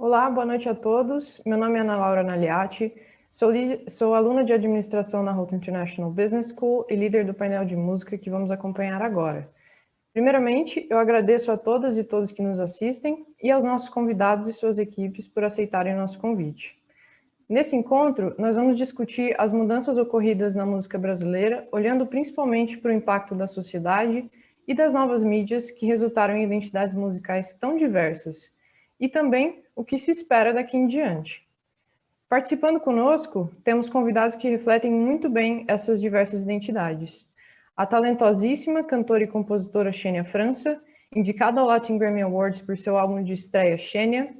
Olá, boa noite a todos. Meu nome é Ana Laura Naliati, sou aluna de administração na Houghton International Business School e líder do painel de música que vamos acompanhar agora. Primeiramente, eu agradeço a todas e todos que nos assistem e aos nossos convidados e suas equipes por aceitarem o nosso convite. Nesse encontro, nós vamos discutir as mudanças ocorridas na música brasileira, olhando principalmente para o impacto da sociedade e das novas mídias que resultaram em identidades musicais tão diversas, e também o que se espera daqui em diante. Participando conosco, temos convidados que refletem muito bem essas diversas identidades. A talentosíssima cantora e compositora Xenia França, indicada ao Latin Grammy Awards por seu álbum de estreia Xenia.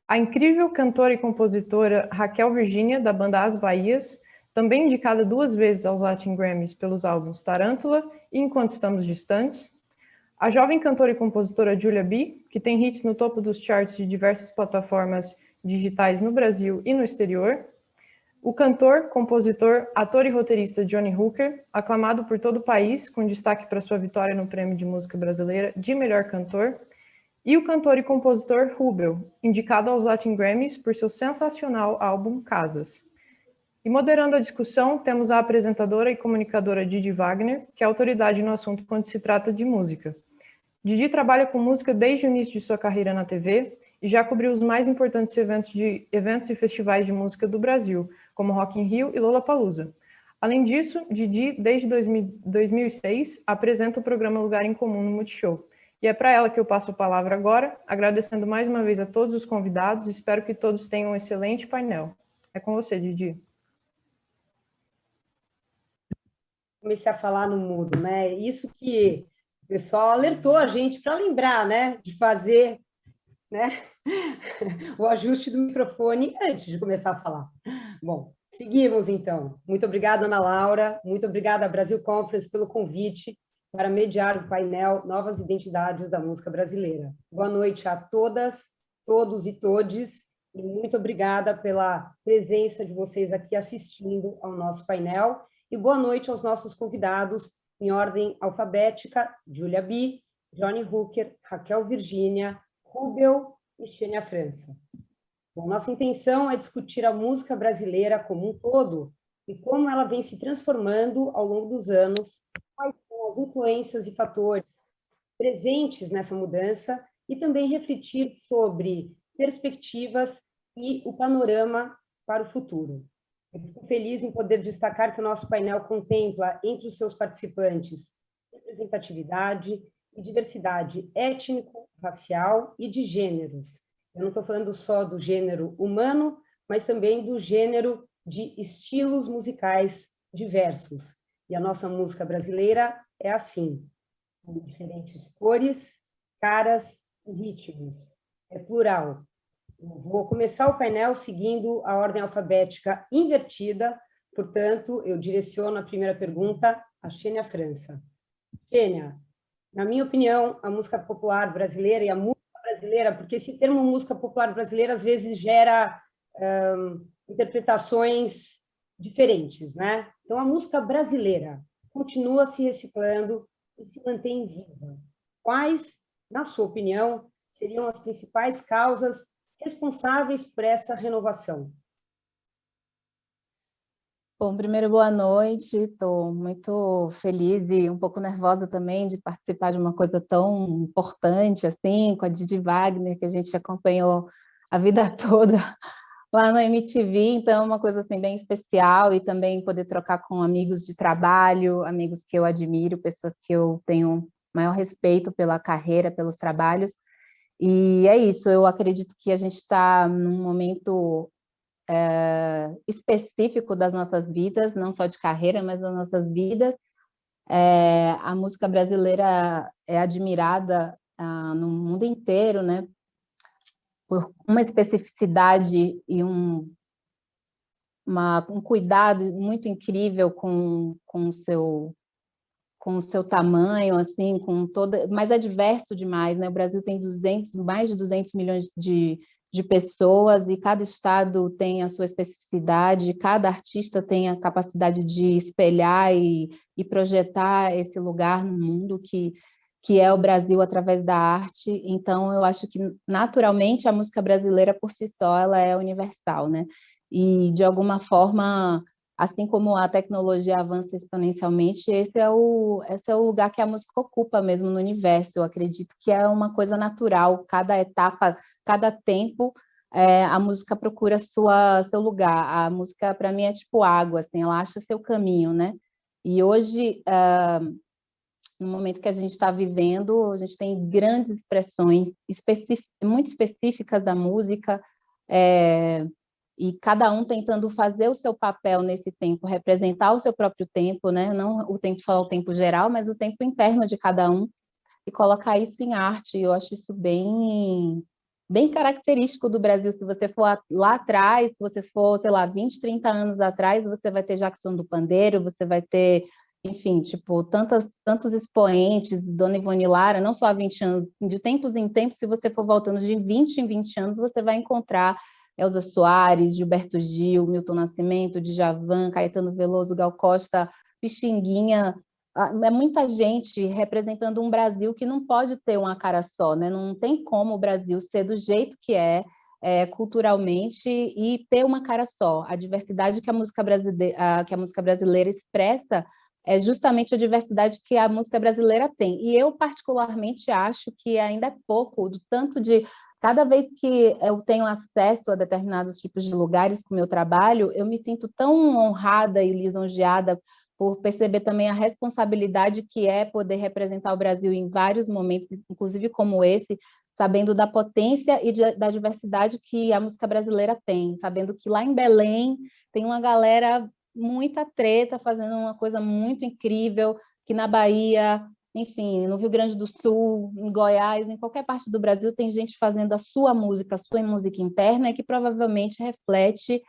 A incrível cantora e compositora Raquel Virgínia, da banda As Bahias, também indicada 2 vezes aos Latin Grammys pelos álbuns Tarântula e Enquanto Estamos Distantes. A jovem cantora e compositora Julia B, que tem hits no topo dos charts de diversas plataformas digitais no Brasil e no exterior. O cantor, compositor, ator e roteirista Johnny Hooker, aclamado por todo o país, com destaque para sua vitória no Prêmio de Música Brasileira de Melhor Cantor. E o cantor e compositor Rubel, indicado aos Latin Grammys por seu sensacional álbum Casas. E moderando a discussão, temos a apresentadora e comunicadora Didi Wagner, que é autoridade no assunto quando se trata de música. Didi trabalha com música desde o início de sua carreira na TV e já cobriu os mais importantes eventos e festivais de música do Brasil, como Rock in Rio e Lollapalooza. Além disso, Didi, desde 2006, apresenta o programa Lugar em Comum no Multishow. E é para ela que eu passo a palavra agora, agradecendo mais uma vez a todos os convidados, espero que todos tenham um excelente painel. É com você, Didi. Comecei a falar no mudo, né? Isso que o pessoal alertou a gente para lembrar, né? De fazer, né? O ajuste do microfone antes de começar a falar. Bom, seguimos então. Muito obrigada, Ana Laura. Muito obrigada, Brasil Conference, pelo convite para mediar o painel Novas Identidades da Música Brasileira. Boa noite a todas, todos e todes, e muito obrigada pela presença de vocês aqui assistindo ao nosso painel, e boa noite aos nossos convidados, em ordem alfabética, Julia B, Johnny Hooker, Raquel Virgínia, Rubel e Xenia França. Bom, nossa intenção é discutir a música brasileira como um todo e como ela vem se transformando ao longo dos anos, quais são as influências e fatores presentes nessa mudança e também refletir sobre perspectivas e o panorama para o futuro. Eu fico feliz em poder destacar que o nosso painel contempla, entre os seus participantes, representatividade e diversidade étnico, racial e de gêneros. Eu não estou falando só do gênero humano, mas também do gênero de estilos musicais diversos. E a nossa música brasileira é assim, com diferentes cores, caras e ritmos. É plural. Eu vou começar o painel seguindo a ordem alfabética invertida, portanto, eu direciono a primeira pergunta a Xenia França. Xenia, na minha opinião, a música popular brasileira e a música brasileira, porque esse termo música popular brasileira às vezes gera interpretações diferentes, né? Então, a música brasileira continua se reciclando e se mantém viva. Quais, na sua opinião, seriam as principais causas responsáveis por essa renovação? Bom, primeiro, boa noite. Estou muito feliz e um pouco nervosa também de participar de uma coisa tão importante assim, com a Didi Wagner, que a gente acompanhou a vida toda lá na MTV, então é uma coisa assim bem especial, e também poder trocar com amigos de trabalho, amigos que eu admiro, pessoas que eu tenho maior respeito pela carreira, pelos trabalhos. E é isso, eu acredito que a gente está num momento específico das nossas vidas, não só de carreira, mas das nossas vidas. A música brasileira é admirada no mundo inteiro, né, por uma especificidade e um cuidado muito incrível com o seu tamanho, assim, mas é diverso demais, né? O Brasil tem mais de 200 milhões de pessoas, e cada estado tem a sua especificidade, cada artista tem a capacidade de espelhar e projetar esse lugar no mundo que é o Brasil através da arte. Então, eu acho que, naturalmente, a música brasileira, por si só, ela é universal, né? E, de alguma forma, assim como a tecnologia avança exponencialmente, esse é o lugar que a música ocupa mesmo no universo. Eu acredito que é uma coisa natural, cada etapa, cada tempo, a música procura seu lugar. A música, para mim, é tipo água, assim, ela acha seu caminho, né? E hoje, no momento que a gente está vivendo, a gente tem grandes expressões muito específicas da música, e cada um tentando fazer o seu papel nesse tempo, representar o seu próprio tempo, né? Não o tempo só o tempo geral, mas o tempo interno de cada um, e colocar isso em arte. Eu acho isso bem característico do Brasil. Se você for lá atrás, se você for, sei lá, 20, 30 anos atrás, você vai ter Jackson do Pandeiro, você vai ter, enfim, tipo, tantos expoentes, Dona Ivone Lara, não só há 20 anos, de tempos em tempos, se você for voltando de 20 em 20 anos, você vai encontrar Elza Soares, Gilberto Gil, Milton Nascimento, Djavan, Caetano Veloso, Gal Costa, Pixinguinha. É muita gente representando um Brasil que não pode ter uma cara só, né? Não tem como o Brasil ser do jeito que culturalmente, e ter uma cara só. A diversidade que a música brasileira expressa é justamente a diversidade que a música brasileira tem. E eu, particularmente, acho que ainda é pouco, do tanto de... Cada vez que eu tenho acesso a determinados tipos de lugares com o meu trabalho, eu me sinto tão honrada e lisonjeada por perceber também a responsabilidade que é poder representar o Brasil em vários momentos, inclusive como esse, sabendo da potência e da diversidade que a música brasileira tem, sabendo que lá em Belém tem uma galera muita treta, fazendo uma coisa muito incrível, que na Bahia, enfim, no Rio Grande do Sul, em Goiás, em qualquer parte do Brasil, tem gente fazendo a sua música interna, e que provavelmente reflete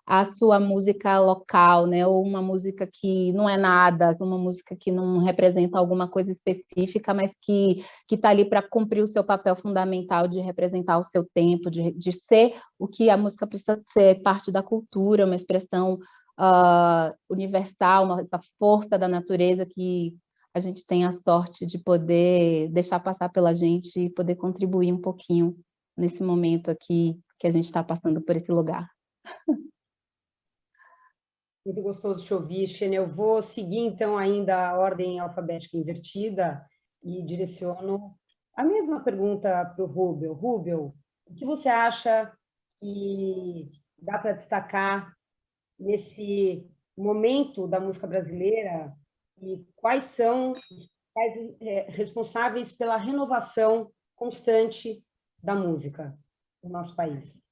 a sua música local, né? Ou uma música que não é nada, uma música que não representa alguma coisa específica, mas que está ali para cumprir o seu papel fundamental de representar o seu tempo, de ser o que a música precisa ser, parte da cultura, uma expressão universal, uma força da natureza que a gente tem a sorte de poder deixar passar pela gente e poder contribuir um pouquinho nesse momento aqui que a gente está passando por esse lugar. Muito gostoso te ouvir, Xênia. Eu vou seguir, então, ainda a ordem alfabética invertida e direciono a mesma pergunta para o Rubel. Rubel, o que você acha que dá para destacar nesse momento da música brasileira, e quais são os responsáveis pela renovação constante da música no nosso país?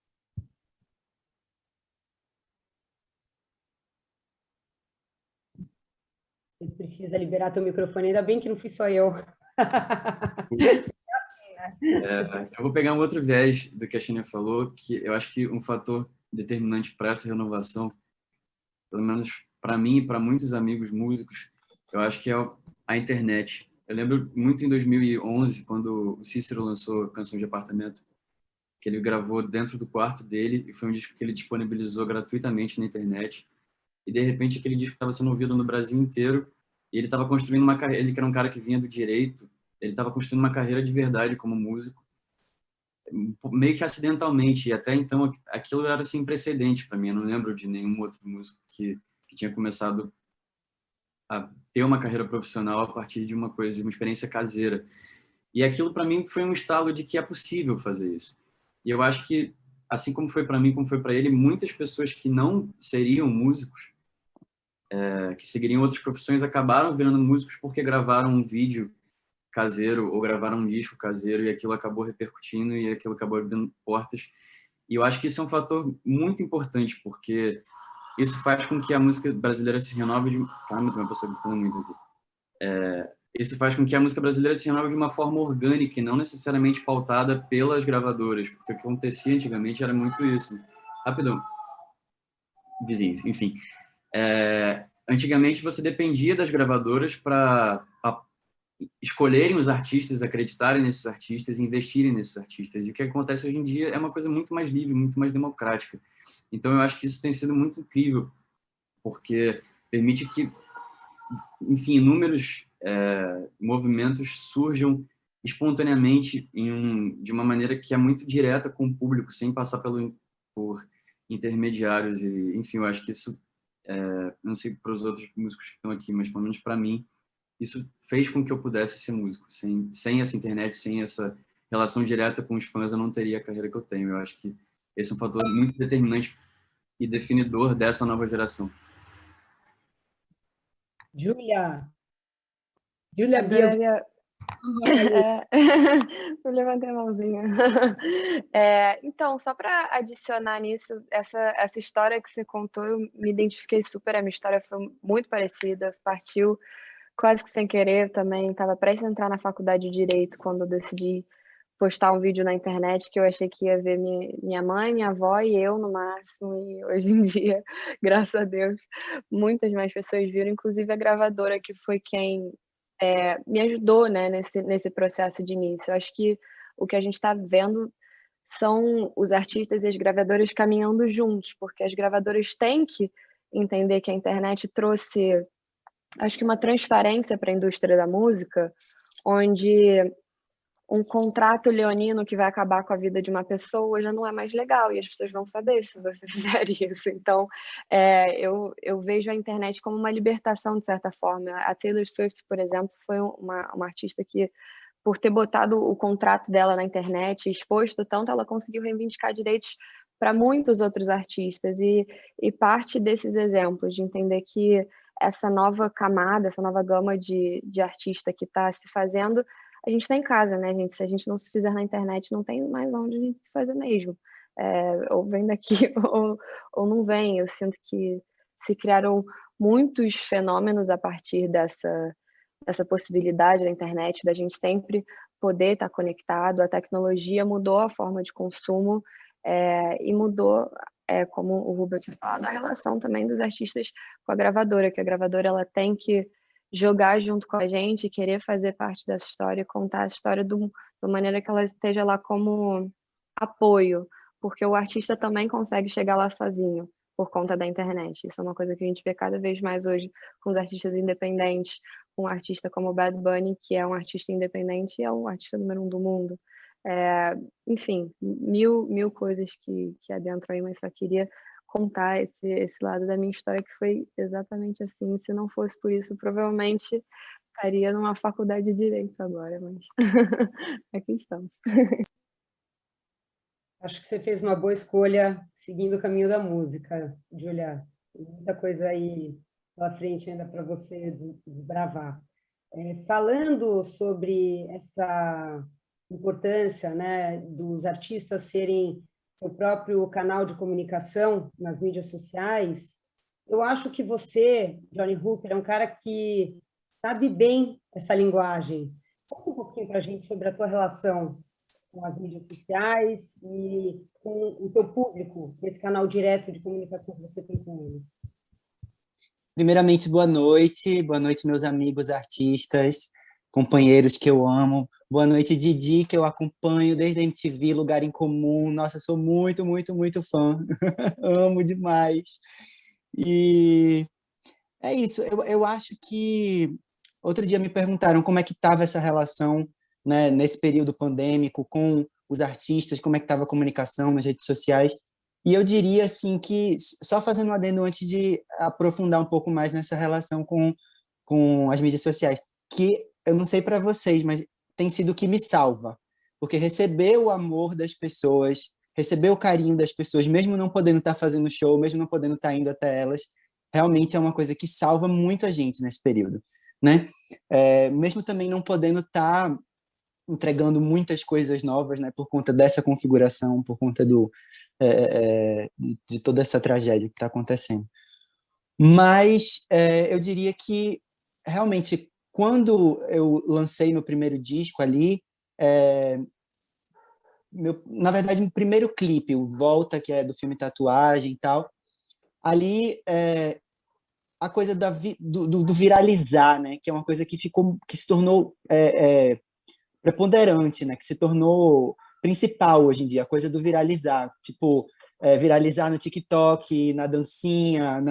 Você precisa liberar teu microfone, ainda bem que não fui só eu. Eu vou pegar um outro viés do que a Xenia falou, que eu acho que um fator determinante para essa renovação, pelo menos para mim e para muitos amigos músicos, eu acho que é a internet. Eu lembro muito em 2011, quando o Cícero lançou Canções de Apartamento, que ele gravou dentro do quarto dele, e foi um disco que ele disponibilizou gratuitamente na internet. E, de repente, aquele disco estava sendo ouvido no Brasil inteiro, e ele estava construindo uma carreira. Ele, que era um cara que vinha do direito, ele estava construindo uma carreira de verdade como músico, meio que acidentalmente. E até então, aquilo era sem precedente para mim. Eu não lembro de nenhum outro músico que tinha começado a ter uma carreira profissional a partir de uma coisa, de uma experiência caseira. E aquilo, para mim, foi um estalo de que é possível fazer isso. E eu acho que, assim como foi para mim, como foi para ele, muitas pessoas que não seriam músicos, que seguiriam outras profissões, acabaram virando músicos porque gravaram um vídeo caseiro ou gravaram um disco caseiro, e aquilo acabou repercutindo e aquilo acabou abrindo portas. E eu acho que isso é um fator muito importante, porque isso faz com que a música brasileira se renove de... Caramba, tem uma pessoa gritando muito aqui. Isso faz com que a música brasileira se renove de uma forma orgânica e não necessariamente pautada pelas gravadoras, porque o que acontecia antigamente era muito isso. Rapidão. Vizinhos, enfim. Antigamente você dependia das gravadoras para escolherem os artistas, acreditarem nesses artistas, investirem nesses artistas. E o que acontece hoje em dia é uma coisa muito mais livre, muito mais democrática. Então eu acho que isso tem sido muito incrível, porque permite que, enfim, inúmeros movimentos surjam espontaneamente de uma maneira que é muito direta com o público, sem passar por intermediários. E, enfim, eu acho que isso, não sei para os outros músicos que estão aqui, mas pelo menos para mim, isso fez com que eu pudesse ser músico. Sem essa internet, sem essa relação direta com os fãs, eu não teria a carreira que eu tenho. Eu acho que esse é um fator muito determinante e definidor dessa nova geração. Júlia A Biel. Adélia... Eu levantei a mãozinha. Então, só para adicionar nisso, essa história que você contou, eu me identifiquei super, a minha história foi muito parecida, partiu quase que sem querer também, estava prestes a entrar na faculdade de Direito quando eu decidi postar um vídeo na internet que eu achei que ia ver minha mãe, minha avó e eu no máximo, e hoje em dia, graças a Deus, muitas mais pessoas viram, inclusive a gravadora que foi quem me ajudou, né, nesse processo de início. Eu acho que o que a gente está vendo são os artistas e as gravadoras caminhando juntos, porque as gravadoras têm que entender que a internet trouxe, acho que uma transparência para a indústria da música, onde um contrato leonino que vai acabar com a vida de uma pessoa já não é mais legal, e as pessoas vão saber se você fizer isso. Então, eu vejo a internet como uma libertação, de certa forma. A Taylor Swift, por exemplo, foi uma artista que, por ter botado o contrato dela na internet, exposto tanto, ela conseguiu reivindicar direitos para muitos outros artistas. E parte desses exemplos, de entender que essa nova camada, essa nova gama de artista que está se fazendo, a gente está em casa, né, gente? Se a gente não se fizer na internet, não tem mais onde a gente se fazer mesmo. Ou vem daqui ou não vem. Eu sinto que se criaram muitos fenômenos a partir dessa possibilidade da internet, da gente sempre poder estar conectado. A tecnologia mudou a forma de consumo e mudou, como o Rubio tinha falado, a relação também dos artistas com a gravadora, que a gravadora ela tem que jogar junto com a gente, querer fazer parte dessa história, contar a história de uma maneira que ela esteja lá como apoio, porque o artista também consegue chegar lá sozinho por conta da internet. Isso é uma coisa que a gente vê cada vez mais hoje com os artistas independentes, com um artista como o Bad Bunny, que é um artista independente e é o artista número 1 do mundo. Enfim, mil coisas que adentro aí, mas só queria contar esse lado da minha história, que foi exatamente assim. Se não fosse por isso, provavelmente estaria numa faculdade de Direito agora, mas aqui estamos. Acho que você fez uma boa escolha seguindo o caminho da música, Júlia. Tem muita coisa aí pela frente ainda para você desbravar. Falando sobre essa importância, né, dos artistas serem o próprio canal de comunicação nas mídias sociais, eu acho que você, Johnny Hooker, é um cara que sabe bem essa linguagem. Conta um pouquinho para a gente sobre a tua relação com as mídias sociais e com o teu público, esse canal direto de comunicação que você tem com eles. Primeiramente, boa noite, meus amigos artistas, companheiros que eu amo. Boa noite, Didi, que eu acompanho desde a MTV, Lugar em Comum. Nossa, sou muito, muito, muito fã. Amo demais. E é isso. Eu acho que... Outro dia me perguntaram como é que estava essa relação, né, nesse período pandêmico com os artistas, como é que estava a comunicação nas redes sociais. E eu diria assim que, só fazendo um adendo antes de aprofundar um pouco mais nessa relação com as mídias sociais, que eu não sei para vocês, mas tem sido o que me salva, porque receber o amor das pessoas, receber o carinho das pessoas, mesmo não podendo estar fazendo show, mesmo não podendo estar indo até elas, realmente é uma coisa que salva muito a gente nesse período, né? Mesmo também não podendo estar entregando muitas coisas novas, né, por conta dessa configuração, por conta de toda essa tragédia que está acontecendo. Mas eu diria que, realmente, quando eu lancei meu primeiro disco ali, na verdade, meu primeiro clipe, o Volta, que é do filme Tatuagem e tal, ali a coisa do viralizar, né, que é uma coisa que se tornou preponderante, né, que se tornou principal hoje em dia, a coisa do viralizar, tipo, viralizar no TikTok, na dancinha,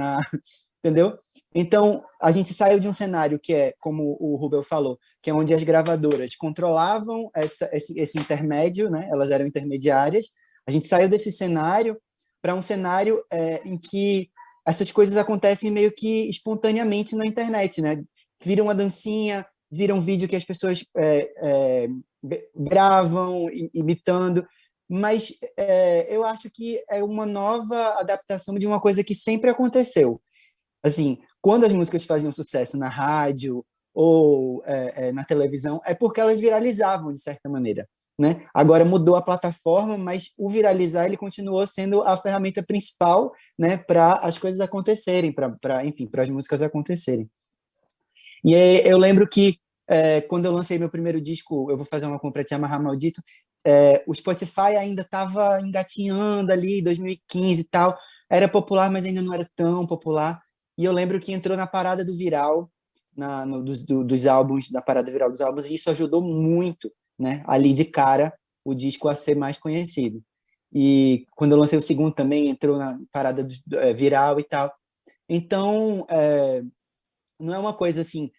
entendeu? Então, a gente saiu de um cenário que é, como o Rubel falou, que é onde as gravadoras controlavam esse intermédio, né? Elas eram intermediárias. A gente saiu desse cenário para um cenário em que essas coisas acontecem meio que espontaneamente na internet, né? Vira uma dancinha, vira um vídeo que as pessoas gravam, imitando, mas eu acho que é uma nova adaptação de uma coisa que sempre aconteceu. Assim, quando as músicas faziam sucesso na rádio ou na televisão, é porque elas viralizavam de certa maneira, né? Agora mudou a plataforma, mas o viralizar ele continuou sendo a ferramenta principal, né, para as coisas acontecerem, enfim, para as músicas acontecerem. E eu lembro que quando eu lancei meu primeiro disco, Eu Vou Fazer Uma Compra Te Amarrar Maldito, o Spotify ainda estava engatinhando ali, 2015 e tal, era popular, mas ainda não era tão popular. E eu lembro que entrou na parada do viral, dos álbuns, da parada viral dos álbuns, e isso ajudou muito, né, ali de cara, o disco a ser mais conhecido. E quando eu lancei o segundo também, entrou na parada viral e tal. Então, não é uma coisa assim,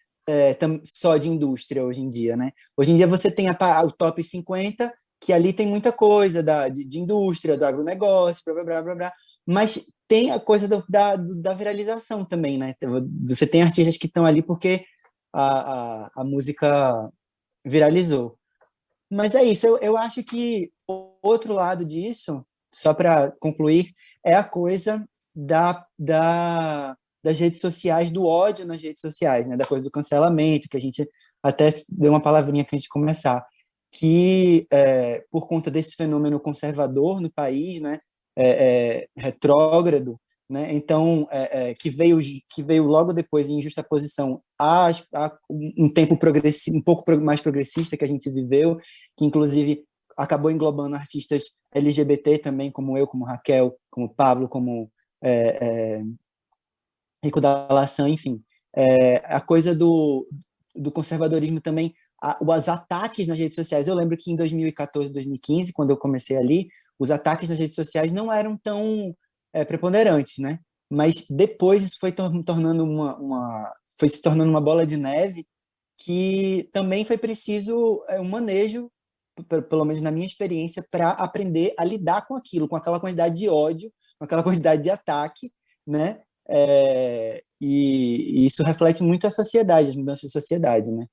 só de indústria hoje em dia, né? Hoje em dia você tem o top 50, que ali tem muita coisa de indústria, do agronegócio, blá, blá, blá, blá, blá, mas tem a coisa da viralização também, né? Você tem artistas que estão ali porque a música viralizou. Mas é isso, eu acho que o outro lado disso, só para concluir, é a coisa das redes sociais, do ódio nas redes sociais, né? Da coisa do cancelamento, que a gente até deu uma palavrinha antes de começar, que por conta desse fenômeno conservador no país, né? Retrógrado, né? Então, que veio logo depois em justaposição a um tempo um pouco mais progressista que a gente viveu, que inclusive acabou englobando artistas LGBT também, como eu, como Raquel, como Pablo, como Rico da Laçã, enfim. A coisa do conservadorismo também, os ataques nas redes sociais. Eu lembro que em 2014, 2015, quando eu comecei ali, os ataques nas redes sociais não eram tão preponderantes, né? Mas depois isso foi foi se tornando uma bola de neve que também foi preciso um manejo, pelo menos na minha experiência, para aprender a lidar com aquilo, com aquela quantidade de ódio, com aquela quantidade de ataque, né? E isso reflete muito a sociedade, as mudanças da sociedade, né?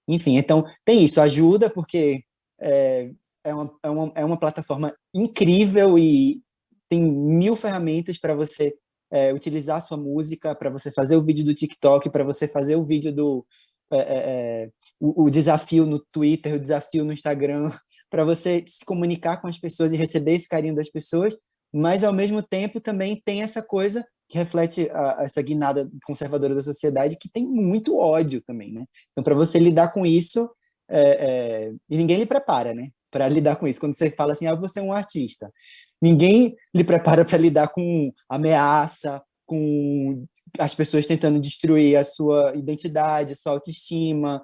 Enfim, então tem isso, ajuda porque é uma plataforma incrível e tem 1000 ferramentas para você utilizar a sua música, para você fazer o vídeo do TikTok, para você fazer o vídeo o desafio no Twitter, o desafio no Instagram, para você se comunicar com as pessoas e receber esse carinho das pessoas, mas ao mesmo tempo também tem essa coisa que reflete essa guinada conservadora da sociedade, que tem muito ódio também, né? Então, para você lidar com isso, e ninguém lhe prepara, né? Para lidar com isso. Quando você fala assim, você é um artista, ninguém lhe prepara para lidar com ameaça, com as pessoas tentando destruir a sua identidade, a sua autoestima,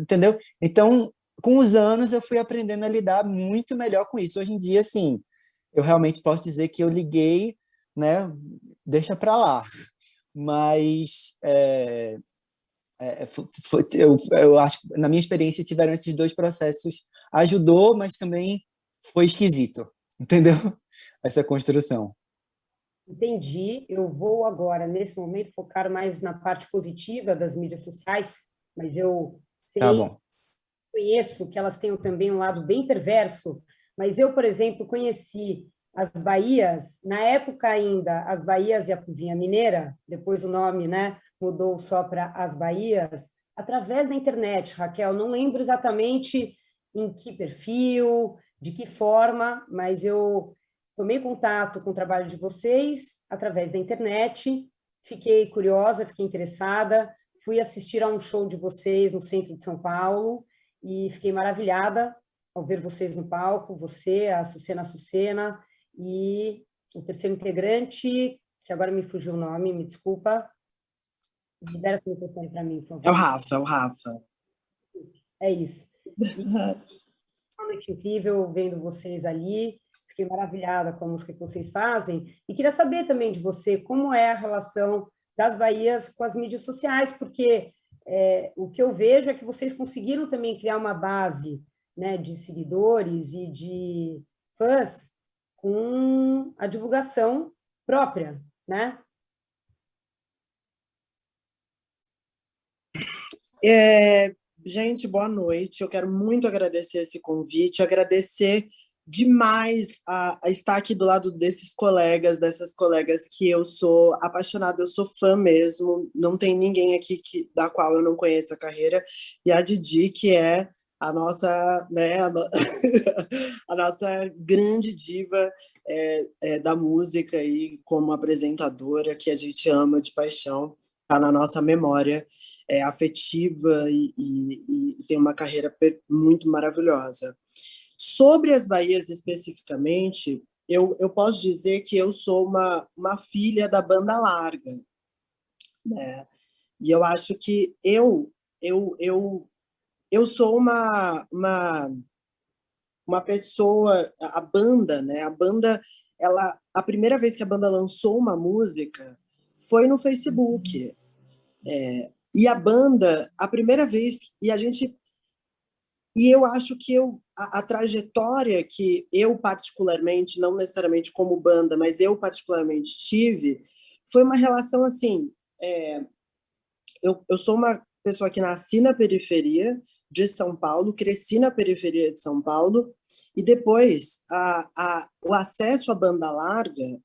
entendeu? Então, com os anos, eu fui aprendendo a lidar muito melhor com isso. Hoje em dia, assim, eu realmente posso dizer que eu liguei, né? Deixa para lá. Mas eu acho que, na minha experiência, tiveram esses dois processos. Ajudou, mas também foi esquisito, entendeu? Essa construção. Entendi. Eu vou agora, nesse momento, focar mais na parte positiva das mídias sociais, mas eu Tá bom. conheço que elas têm também um lado bem perverso, mas eu, por exemplo, conheci as Bahias, na época ainda, as Bahias e a Cozinha Mineira, depois o nome, né, mudou só para as Bahias, através da internet, Raquel, não lembro exatamente em que perfil, de que forma, mas eu tomei contato com o trabalho de vocês através da internet, fiquei curiosa, fiquei interessada, fui assistir a um show de vocês no centro de São Paulo e fiquei maravilhada ao ver vocês no palco, você, a Sucena e o terceiro integrante, que agora me fugiu o nome, me desculpa. Libera o microfone para mim, por favor. É o Rafa. É isso. Uma noite incrível vendo vocês ali, fiquei maravilhada com a música que vocês fazem, e queria saber também de você como é a relação das Bahias com as mídias sociais, porque o que eu vejo é que vocês conseguiram também criar uma base, né, de seguidores e de fãs com a divulgação própria, né? Gente, boa noite. Eu quero muito agradecer esse convite, agradecer demais a estar aqui do lado desses colegas, dessas colegas que eu sou apaixonada, eu sou fã mesmo. Não tem ninguém aqui da qual eu não conheço a carreira. E a Didi, que é a nossa, né, a nossa grande diva da música e como apresentadora, que a gente ama de paixão, está na nossa memória afetiva e tem uma carreira muito maravilhosa. Sobre as Bahias especificamente, eu posso dizer que eu sou uma filha da banda larga, né? E eu acho que eu sou uma pessoa, a banda, né? A banda, a primeira vez que a banda lançou uma música foi no Facebook. E a banda, a primeira vez, e eu acho que a trajetória que eu particularmente, não necessariamente como banda, mas eu particularmente tive, foi uma relação assim, eu sou uma pessoa que nasci na periferia de São Paulo, cresci na periferia de São Paulo, e depois o acesso à banda larga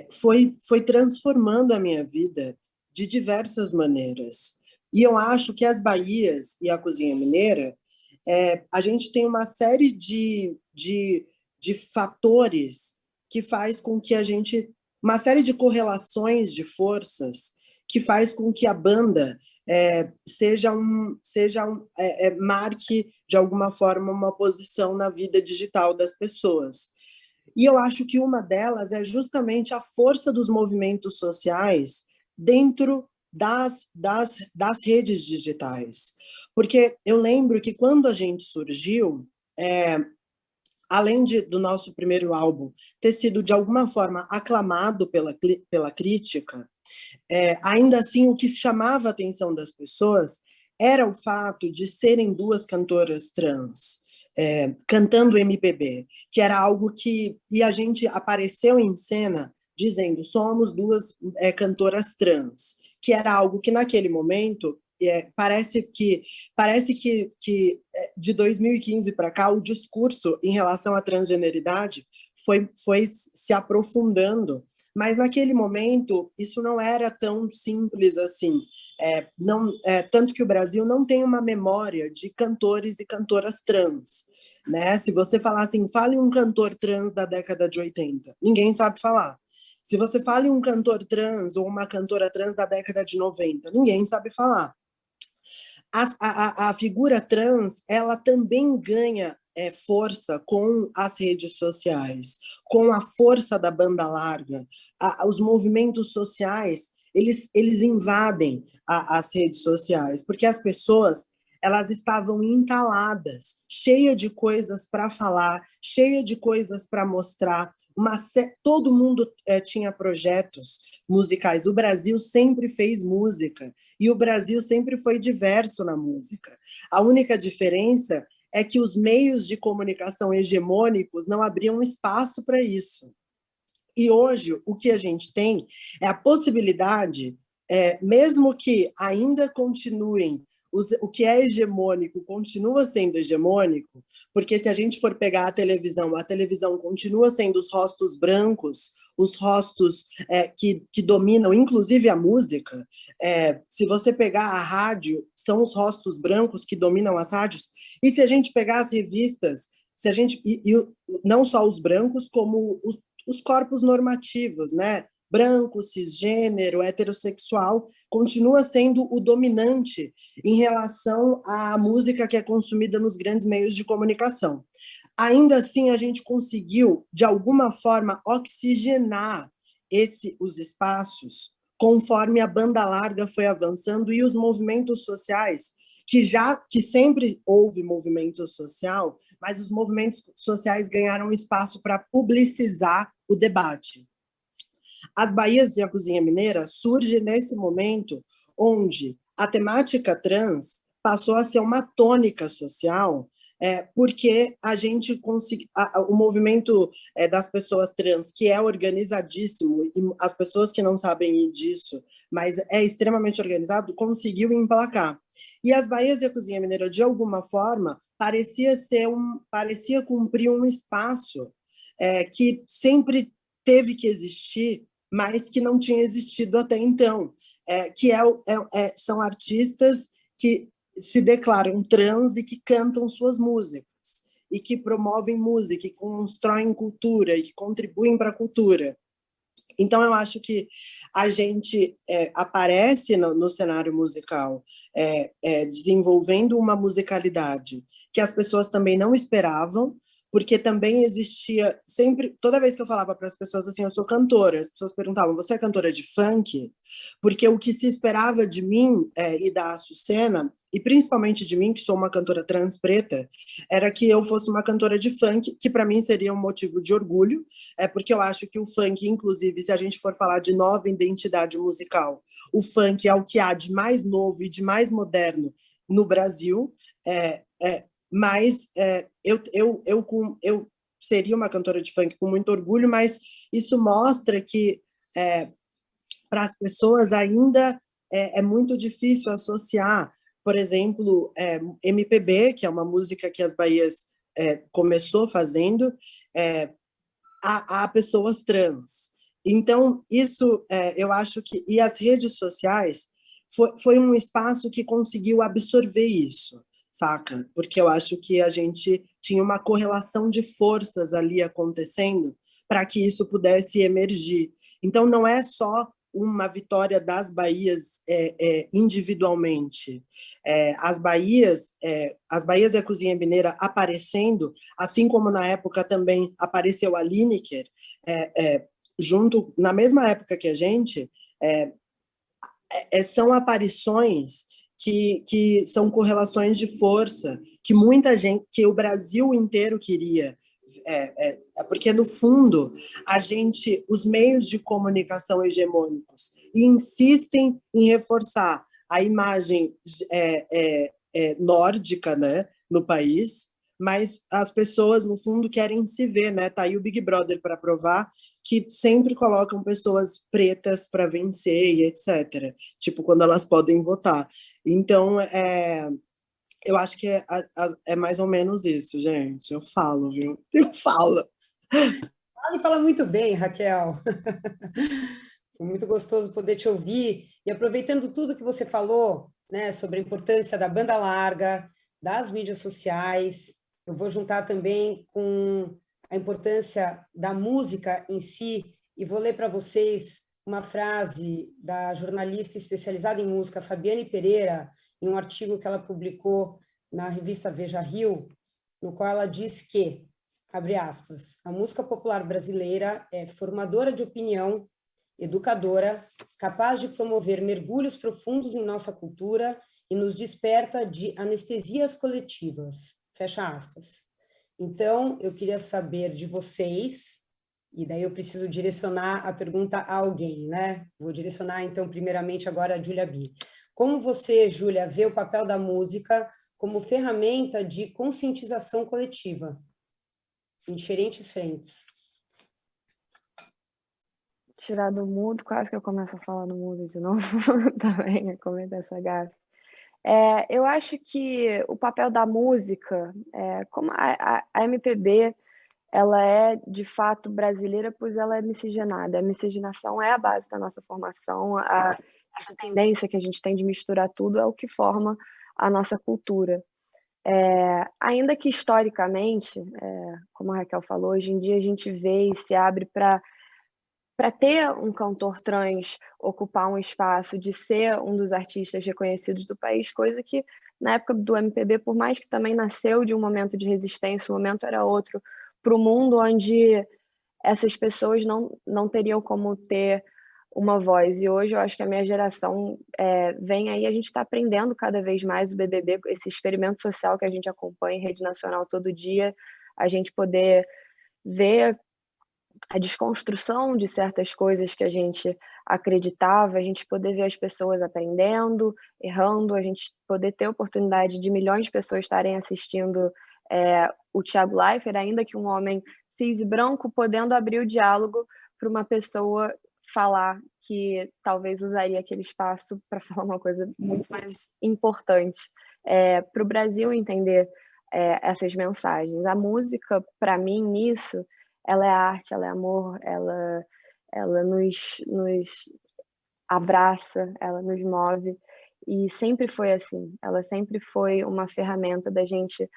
foi transformando a minha vida de diversas maneiras. E eu acho que as Bahias e a Cozinha Mineira, a gente tem uma série de fatores que faz com que a gente... Uma série de correlações de forças que faz com que a banda marque, de alguma forma, uma posição na vida digital das pessoas. E eu acho que uma delas é justamente a força dos movimentos sociais dentro das redes digitais. Porque eu lembro que quando a gente surgiu, além do nosso primeiro álbum ter sido, de alguma forma, aclamado pela crítica, ainda assim, o que chamava a atenção das pessoas era o fato de serem duas cantoras trans, cantando MPB, que era algo que... E a gente apareceu em cena dizendo, somos duas cantoras trans, que era algo que, naquele momento, parece que de 2015 para cá, o discurso em relação à transgeneridade foi se aprofundando, mas naquele momento isso não era tão simples assim. Tanto que o Brasil não tem uma memória de cantores e cantoras trans, né? Se você falar assim, fale um cantor trans da década de 80, ninguém sabe falar. Se você fale um cantor trans ou uma cantora trans da década de 90, ninguém sabe falar. A figura trans, ela também ganha força com as redes sociais, com a força da banda larga. Os movimentos sociais, eles invadem as redes sociais, porque as pessoas, elas estavam entaladas, cheia de coisas para falar, cheia de coisas para mostrar. Todo mundo tinha projetos musicais. O Brasil sempre fez música e o Brasil sempre foi diverso na música. A única diferença é que os meios de comunicação hegemônicos não abriam espaço para isso. E hoje o que a gente tem é a possibilidade, mesmo que ainda continuem, o que é hegemônico continua sendo hegemônico, porque se a gente for pegar a televisão continua sendo os rostos brancos, os rostos que dominam, inclusive a música. Se você pegar a rádio, são os rostos brancos que dominam as rádios. E se a gente pegar as revistas, não só os brancos, como os corpos normativos, né? Branco, cisgênero, heterossexual, continua sendo o dominante em relação à música que é consumida nos grandes meios de comunicação. Ainda assim, a gente conseguiu, de alguma forma, oxigenar os espaços conforme a banda larga foi avançando e os movimentos sociais, que sempre houve movimento social, mas os movimentos sociais ganharam espaço para publicizar o debate. As Bahias e a Cozinha Mineira surge nesse momento onde a temática trans passou a ser uma tônica social, porque a gente o movimento das pessoas trans, que é organizadíssimo, e as pessoas que não sabem disso, mas é extremamente organizado, conseguiu emplacar. E as Bahias e a Cozinha Mineira, de alguma forma, parecia cumprir um espaço que sempre teve que existir, mas que não tinha existido até então, são artistas que se declaram trans e que cantam suas músicas, e que promovem música, que constroem cultura, e que contribuem para a cultura. Então, eu acho que a gente aparece no cenário musical desenvolvendo uma musicalidade que as pessoas também não esperavam, porque também existia sempre, toda vez que eu falava para as pessoas assim, eu sou cantora, as pessoas perguntavam, você é cantora de funk? Porque o que se esperava de mim e da Açucena, e principalmente de mim, que sou uma cantora trans preta, era que eu fosse uma cantora de funk, que para mim seria um motivo de orgulho, porque eu acho que o funk, inclusive, se a gente for falar de nova identidade musical, o funk é o que há de mais novo e de mais moderno no Brasil, mas eu seria uma cantora de funk com muito orgulho, mas isso mostra que para as pessoas ainda é muito difícil associar, por exemplo, MPB, que é uma música que as Bahias começou fazendo, a pessoas trans. Então, isso eu acho que... E as redes sociais foi um espaço que conseguiu absorver isso, saca? Porque eu acho que a gente tinha uma correlação de forças ali acontecendo para que isso pudesse emergir. Então, não é só uma vitória das Bahias individualmente. As Bahias e a Cozinha Mineira aparecendo, assim como na época também apareceu a Lineker, junto, na mesma época que a gente, são aparições que são correlações de força, que muita gente, que o Brasil inteiro queria, porque no fundo os meios de comunicação hegemônicos insistem em reforçar a imagem nórdica, né, no país, mas as pessoas no fundo querem se ver, né? Tá aí o Big Brother para provar que sempre colocam pessoas pretas para vencer e etc. Tipo, quando elas podem votar. Então, eu acho que é mais ou menos isso, gente. Eu falo, viu? Eu falo. Fala muito bem, Raquel. Foi muito gostoso poder te ouvir. E aproveitando tudo que você falou, né, sobre a importância da banda larga, das mídias sociais, eu vou juntar também com a importância da música em si, e vou ler para vocês uma frase da jornalista especializada em música, Fabiane Pereira, em um artigo que ela publicou na revista Veja Rio, no qual ela diz que, abre aspas, a música popular brasileira é formadora de opinião, educadora, capaz de promover mergulhos profundos em nossa cultura e nos desperta de anestesias coletivas. Fecha aspas. Então, eu queria saber de vocês, e daí eu preciso direcionar a pergunta a alguém, né? Vou direcionar, então, primeiramente agora a Júlia B. Como você, Júlia, vê o papel da música como ferramenta de conscientização coletiva em diferentes frentes? Tirar do mudo, quase que eu começo a falar no mudo de novo também, a comentar essa gafe. Eu acho que o papel da música, como a MPB, ela é de fato brasileira, pois ela é miscigenada. A miscigenação é a base da nossa formação, essa tendência que a gente tem de misturar tudo é o que forma a nossa cultura. Ainda que historicamente, como a Raquel falou, hoje em dia a gente vê e se abre para ter um cantor trans ocupar um espaço de ser um dos artistas reconhecidos do país, coisa que na época do MPB, por mais que também nasceu de um momento de resistência, o momento era outro, para o mundo onde essas pessoas não teriam como ter uma voz. E hoje eu acho que a minha geração vem aí, a gente está aprendendo cada vez mais o BBB, esse experimento social que a gente acompanha em rede nacional todo dia, a gente poder ver a desconstrução de certas coisas que a gente acreditava, a gente poder ver as pessoas aprendendo, errando, a gente poder ter a oportunidade de milhões de pessoas estarem assistindo o Thiago Leifert, ainda que um homem cis e branco, podendo abrir o diálogo para uma pessoa falar que talvez usaria aquele espaço para falar uma coisa muito mais importante, para o Brasil entender essas mensagens. A música, para mim, nisso, ela é arte, ela é amor, ela nos abraça, ela nos move, e sempre foi assim. Ela sempre foi uma ferramenta da gente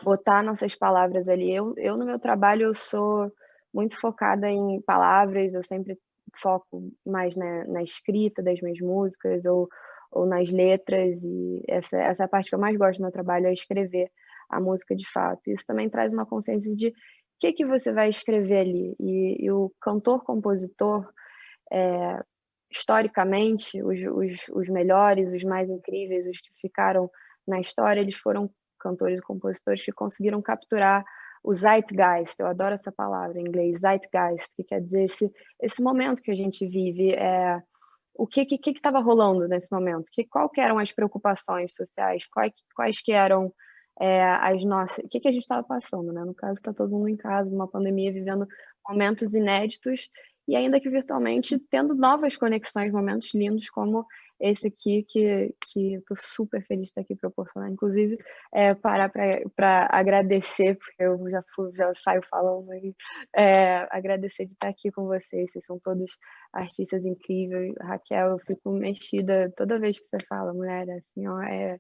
botar nossas palavras ali. Eu no meu trabalho, eu sou muito focada em palavras, eu sempre foco mais na escrita das minhas músicas ou nas letras, e essa é a parte que eu mais gosto do meu trabalho, é escrever a música de fato. Isso também traz uma consciência de o que você vai escrever ali. E o cantor-compositor, historicamente, os melhores, os mais incríveis, os que ficaram na história, eles foram cantores e compositores que conseguiram capturar o zeitgeist. Eu adoro essa palavra em inglês, zeitgeist, que quer dizer esse momento que a gente vive. O que estava rolando nesse momento? Qual que eram as preocupações sociais? Quais que eram as nossas... O que a gente estava passando, né? No caso, está todo mundo em casa, numa pandemia, vivendo momentos inéditos, e ainda que virtualmente, tendo novas conexões, momentos lindos como esse aqui, que estou super feliz de estar aqui proporcionar. Inclusive, parar para agradecer, porque eu já saio falando aí, agradecer de estar aqui com vocês. Vocês são todos artistas incríveis. Raquel, eu fico mexida toda vez que você fala, mulher, assim, ó, é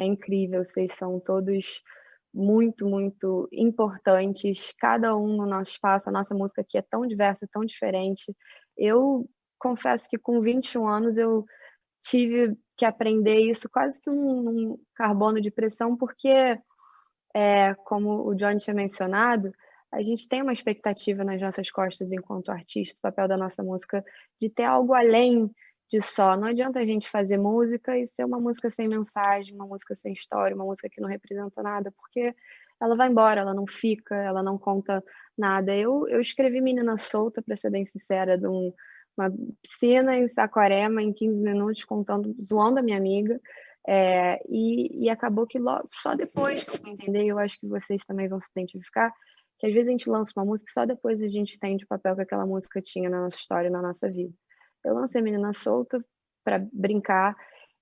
incrível. Vocês são todos muito, muito importantes, cada um no nosso espaço. A nossa música aqui é tão diversa, tão diferente. Eu confesso que com 21 anos eu tive que aprender isso quase que um carbono de pressão, porque, como o John tinha mencionado, a gente tem uma expectativa nas nossas costas enquanto artista, o papel da nossa música, de ter algo além de só. Não adianta a gente fazer música e ser uma música sem mensagem, uma música sem história, uma música que não representa nada, porque ela vai embora, ela não fica, ela não conta nada. Eu escrevi Menina Solta, para ser bem sincera, de uma piscina em Saquarema, em 15 minutos, zoando a minha amiga, e acabou que só depois que eu fui entender, eu acho que vocês também vão se identificar, que às vezes a gente lança uma música e só depois a gente entende o papel que aquela música tinha na nossa história, na nossa vida. Eu lancei Menina Solta para brincar,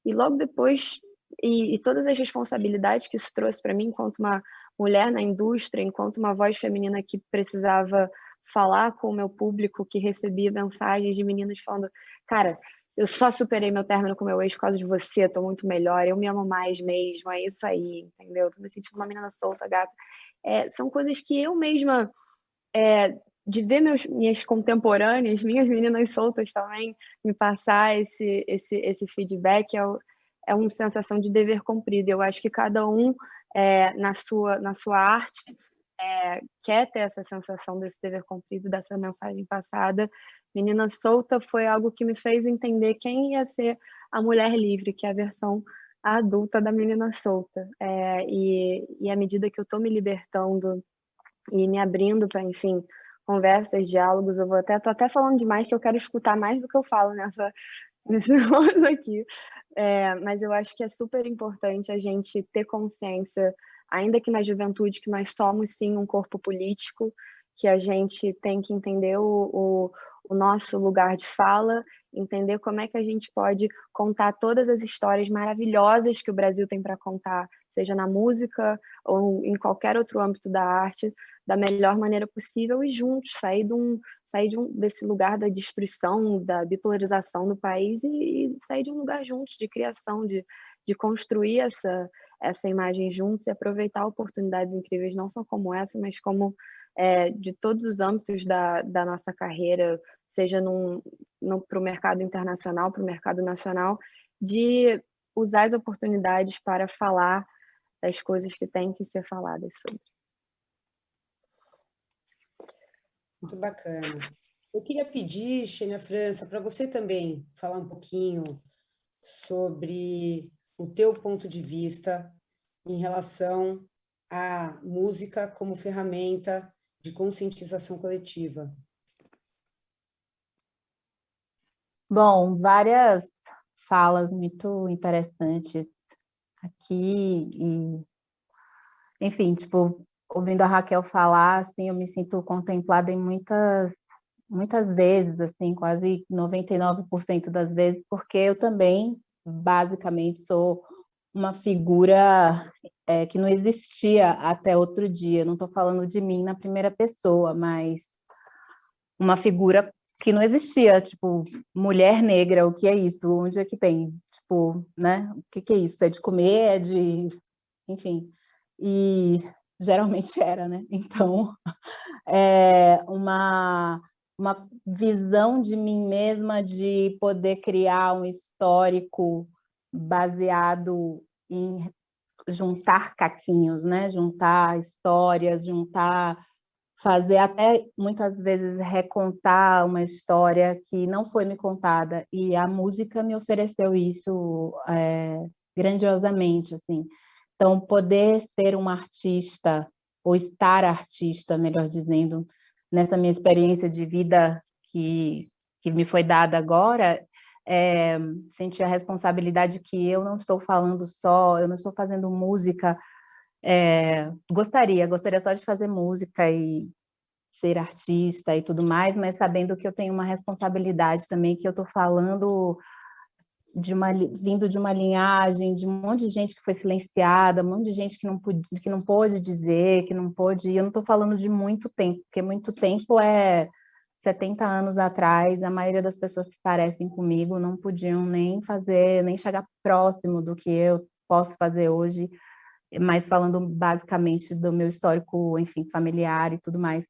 e logo depois, e todas as responsabilidades que isso trouxe para mim, enquanto uma mulher na indústria, enquanto uma voz feminina que precisava falar com o meu público, que recebia mensagens de meninas falando: cara, eu só superei meu término com meu ex por causa de você, tô muito melhor, eu me amo mais mesmo, é isso aí, entendeu? Tô me sentindo uma menina solta, gata. São coisas que eu mesma, de ver minhas contemporâneas, minhas meninas soltas também, me passar esse feedback, é uma sensação de dever cumprido. Eu acho que cada um, na sua arte, quer ter essa sensação desse dever cumprido, dessa mensagem passada. Menina Solta foi algo que me fez entender quem ia ser a mulher livre, que é a versão adulta da Menina Solta. E à medida que eu estou me libertando e me abrindo para, enfim, conversas, diálogos, tô até falando demais, que eu quero escutar mais do que eu falo nesse negócio aqui. Mas eu acho que é super importante a gente ter consciência, ainda que na juventude, que nós somos sim um corpo político, que a gente tem que entender o nosso lugar de fala, entender como é que a gente pode contar todas as histórias maravilhosas que o Brasil tem para contar, seja na música ou em qualquer outro âmbito da arte, da melhor maneira possível, e juntos sair desse lugar da destruição, da bipolarização do país, e sair de um lugar juntos, de criação, de construir essa imagem juntos e aproveitar oportunidades incríveis, não só como essa, mas como de todos os âmbitos da nossa carreira, seja para o mercado internacional, para o mercado nacional, de usar as oportunidades para falar das coisas que têm que ser faladas sobre. Muito bacana. Eu queria pedir, Xênia França, para você também falar um pouquinho sobre o teu ponto de vista em relação à música como ferramenta de conscientização coletiva. Bom, várias falas muito interessantes aqui e, enfim, tipo, ouvindo a Raquel falar, assim, eu me sinto contemplada em muitas vezes, assim, quase 99% das vezes, porque eu também, basicamente, sou uma figura que não existia até outro dia. Não estou falando de mim na primeira pessoa, mas uma figura que não existia, tipo, mulher negra, o que é isso? Onde é que tem? Tipo, né? O que é isso? É de comer? É de... Enfim. E geralmente era, né? Então, é uma visão de mim mesma de poder criar um histórico baseado em juntar caquinhos, né? Juntar histórias, fazer até muitas vezes recontar uma história que não foi me contada, e a música me ofereceu isso grandiosamente, assim. Então, poder ser uma artista, ou estar artista, melhor dizendo, nessa minha experiência de vida que me foi dada agora, sentir a responsabilidade que eu não estou falando só, eu não estou fazendo música, gostaria só de fazer música e ser artista e tudo mais, mas sabendo que eu tenho uma responsabilidade também, que eu estou falando vindo de uma linhagem, de um monte de gente que foi silenciada, um monte de gente que não pôde dizer, que não pôde... Eu não estou falando de muito tempo, porque muito tempo é 70 anos atrás, a maioria das pessoas que parecem comigo não podiam nem chegar próximo do que eu posso fazer hoje, mas falando basicamente do meu histórico, enfim, familiar e tudo mais.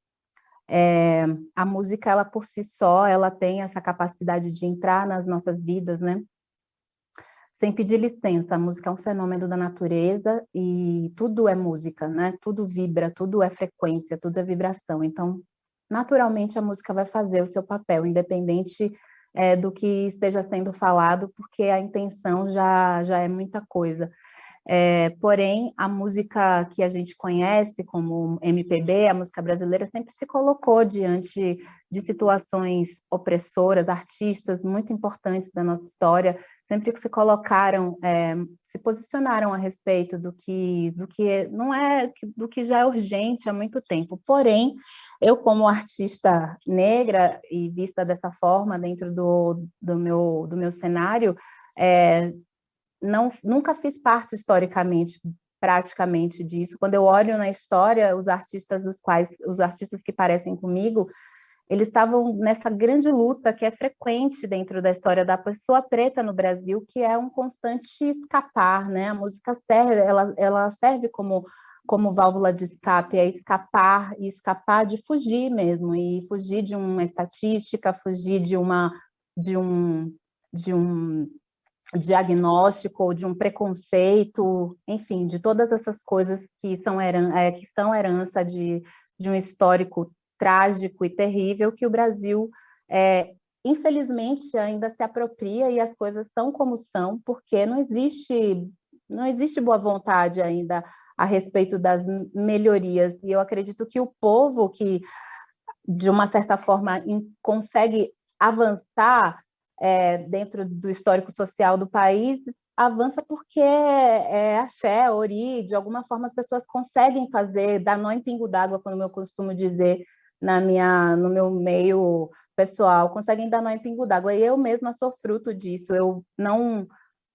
A música, ela por si só, ela tem essa capacidade de entrar nas nossas vidas, né? Sem pedir licença. A música é um fenômeno da natureza e tudo é música, né? Tudo vibra, tudo é frequência, tudo é vibração. Então, naturalmente, a música vai fazer o seu papel, independente do que esteja sendo falado, porque a intenção já é muita coisa. Porém, a música que a gente conhece como MPB, a música brasileira, sempre se colocou diante de situações opressoras, artistas muito importantes da nossa história, sempre que se colocaram, se posicionaram a respeito do que não é, do que já é urgente há muito tempo. Porém, eu, como artista negra e vista dessa forma dentro do meu cenário, nunca fiz parte historicamente, praticamente disso. Quando eu olho na história, os artistas que parecem comigo, eles estavam nessa grande luta que é frequente dentro da história da pessoa preta no Brasil, que é um constante escapar, né? A música serve, ela serve como válvula de escape, é escapar e escapar de fugir mesmo, e fugir de uma estatística, fugir de um diagnóstico ou de um preconceito, enfim, de todas essas coisas que são herança de um histórico trágico e terrível que o Brasil, infelizmente, ainda se apropria, e as coisas são como são, porque não existe boa vontade ainda a respeito das melhorias, e eu acredito que o povo que, de uma certa forma, consegue avançar dentro do histórico social do país, avança porque axé, ori, de alguma forma as pessoas conseguem dar nó em pingo d'água, como eu costumo dizer no meu meio pessoal, conseguem dar nó em pingo d'água, e eu mesma sou fruto disso. Eu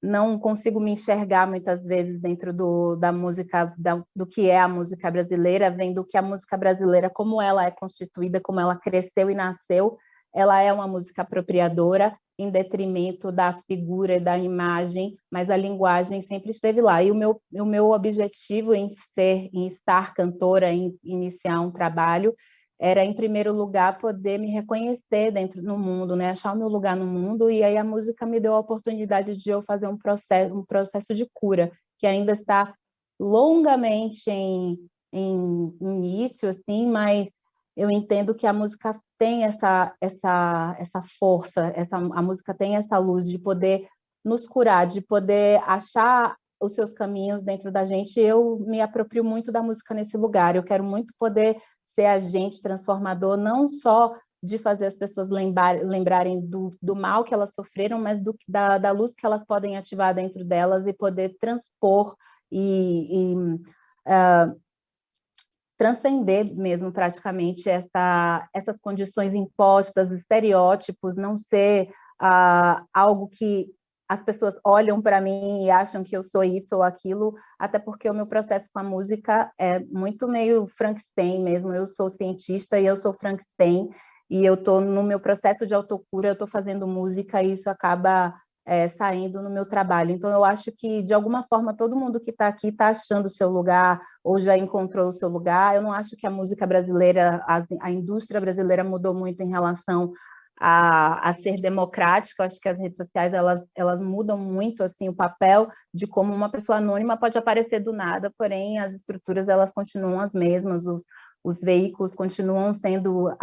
não consigo me enxergar muitas vezes dentro da música, do que é a música brasileira, vendo que a música brasileira, como ela é constituída, como ela cresceu e nasceu, ela é uma música apropriadora, em detrimento da figura e da imagem, mas a linguagem sempre esteve lá. E o meu objetivo em estar cantora, em iniciar um trabalho, era, em primeiro lugar, poder me reconhecer no mundo, né? Achar o meu lugar no mundo, e aí a música me deu a oportunidade de eu fazer um processo de cura, que ainda está longamente em início, assim, mas eu entendo que a música tem essa força, a música tem essa luz de poder nos curar, de poder achar os seus caminhos dentro da gente. Eu me aproprio muito da música nesse lugar. Eu quero muito poder ser agente transformador, não só de fazer as pessoas lembrarem do mal que elas sofreram, mas da luz que elas podem ativar dentro delas e poder transpor e transcender mesmo praticamente essas condições impostas, estereótipos, não ser algo que as pessoas olham para mim e acham que eu sou isso ou aquilo, até porque o meu processo com a música é muito meio Frankenstein mesmo. Eu sou cientista e eu sou Frankenstein, e eu estou no meu processo de autocura, eu estou fazendo música e isso acaba saindo no meu trabalho. Então, eu acho que, de alguma forma, todo mundo que está aqui está achando o seu lugar ou já encontrou o seu lugar. Eu não acho que a música brasileira, a indústria brasileira mudou muito em relação a ser democrático. Acho que as redes sociais elas mudam muito assim o papel de como uma pessoa anônima pode aparecer do nada, porém as estruturas elas continuam as mesmas, os veículos continuam sendo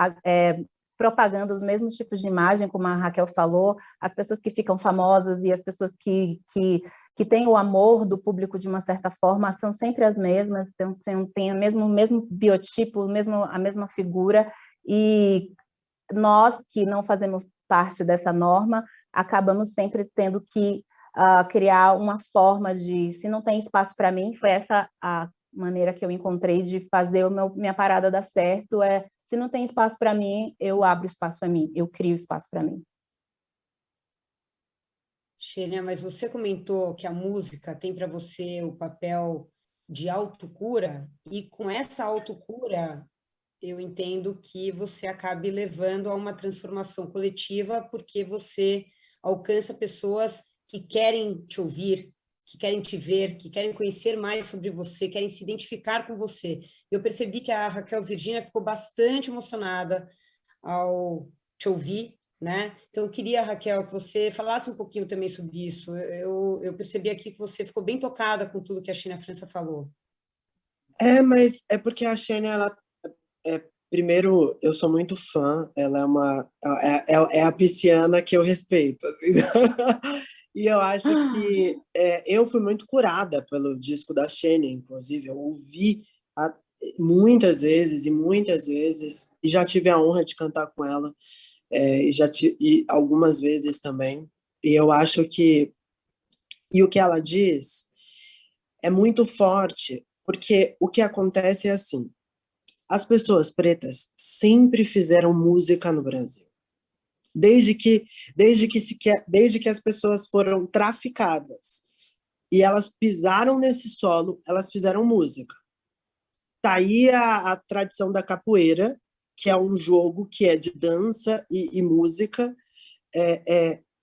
propagando os mesmos tipos de imagem, como a Raquel falou, as pessoas que ficam famosas e as pessoas que têm o amor do público de uma certa forma são sempre as mesmas, têm o mesmo biotipo, a mesma figura, e nós que não fazemos parte dessa norma, acabamos sempre tendo que criar uma forma de, se não tem espaço para mim, foi essa a maneira que eu encontrei de fazer minha parada dar certo, se não tem espaço para mim, eu abro espaço para mim, eu crio espaço para mim. Xênia, mas você comentou que a música tem para você o papel de autocura, e com essa autocura, eu entendo que você acabe levando a uma transformação coletiva, porque você alcança pessoas que querem te ouvir, que querem te ver, que querem conhecer mais sobre você, querem se identificar com você. Eu percebi que a Raquel Virgínia ficou bastante emocionada ao te ouvir, né? Então, eu queria, Raquel, que você falasse um pouquinho também sobre isso. Eu percebi aqui que você ficou bem tocada com tudo que a Xênia França falou. Mas é porque a Xênia, ela primeiro, eu sou muito fã, ela é a pisciana que eu respeito, assim. E eu acho que eu fui muito curada pelo disco da Xênia, inclusive, eu ouvi muitas vezes, e já tive a honra de cantar com ela, e algumas vezes também, e eu acho que, e o que ela diz é muito forte, porque o que acontece é assim, as pessoas pretas sempre fizeram música no Brasil. Desde que as pessoas foram traficadas e elas pisaram nesse solo, elas fizeram música. Tá aí a tradição da capoeira, que é um jogo que é de dança e música,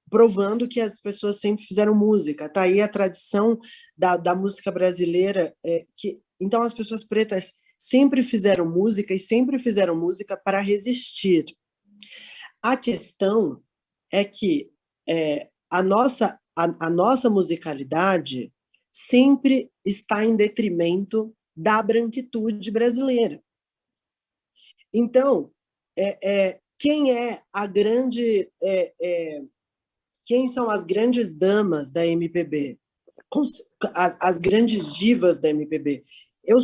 provando que as pessoas sempre fizeram música. Tá aí a tradição da música brasileira, então as pessoas pretas sempre fizeram música e sempre fizeram música para resistir. A questão é que a nossa musicalidade sempre está em detrimento da branquitude brasileira. Então, quem é a grande... quem são as grandes damas da MPB? As grandes divas da MPB? Eu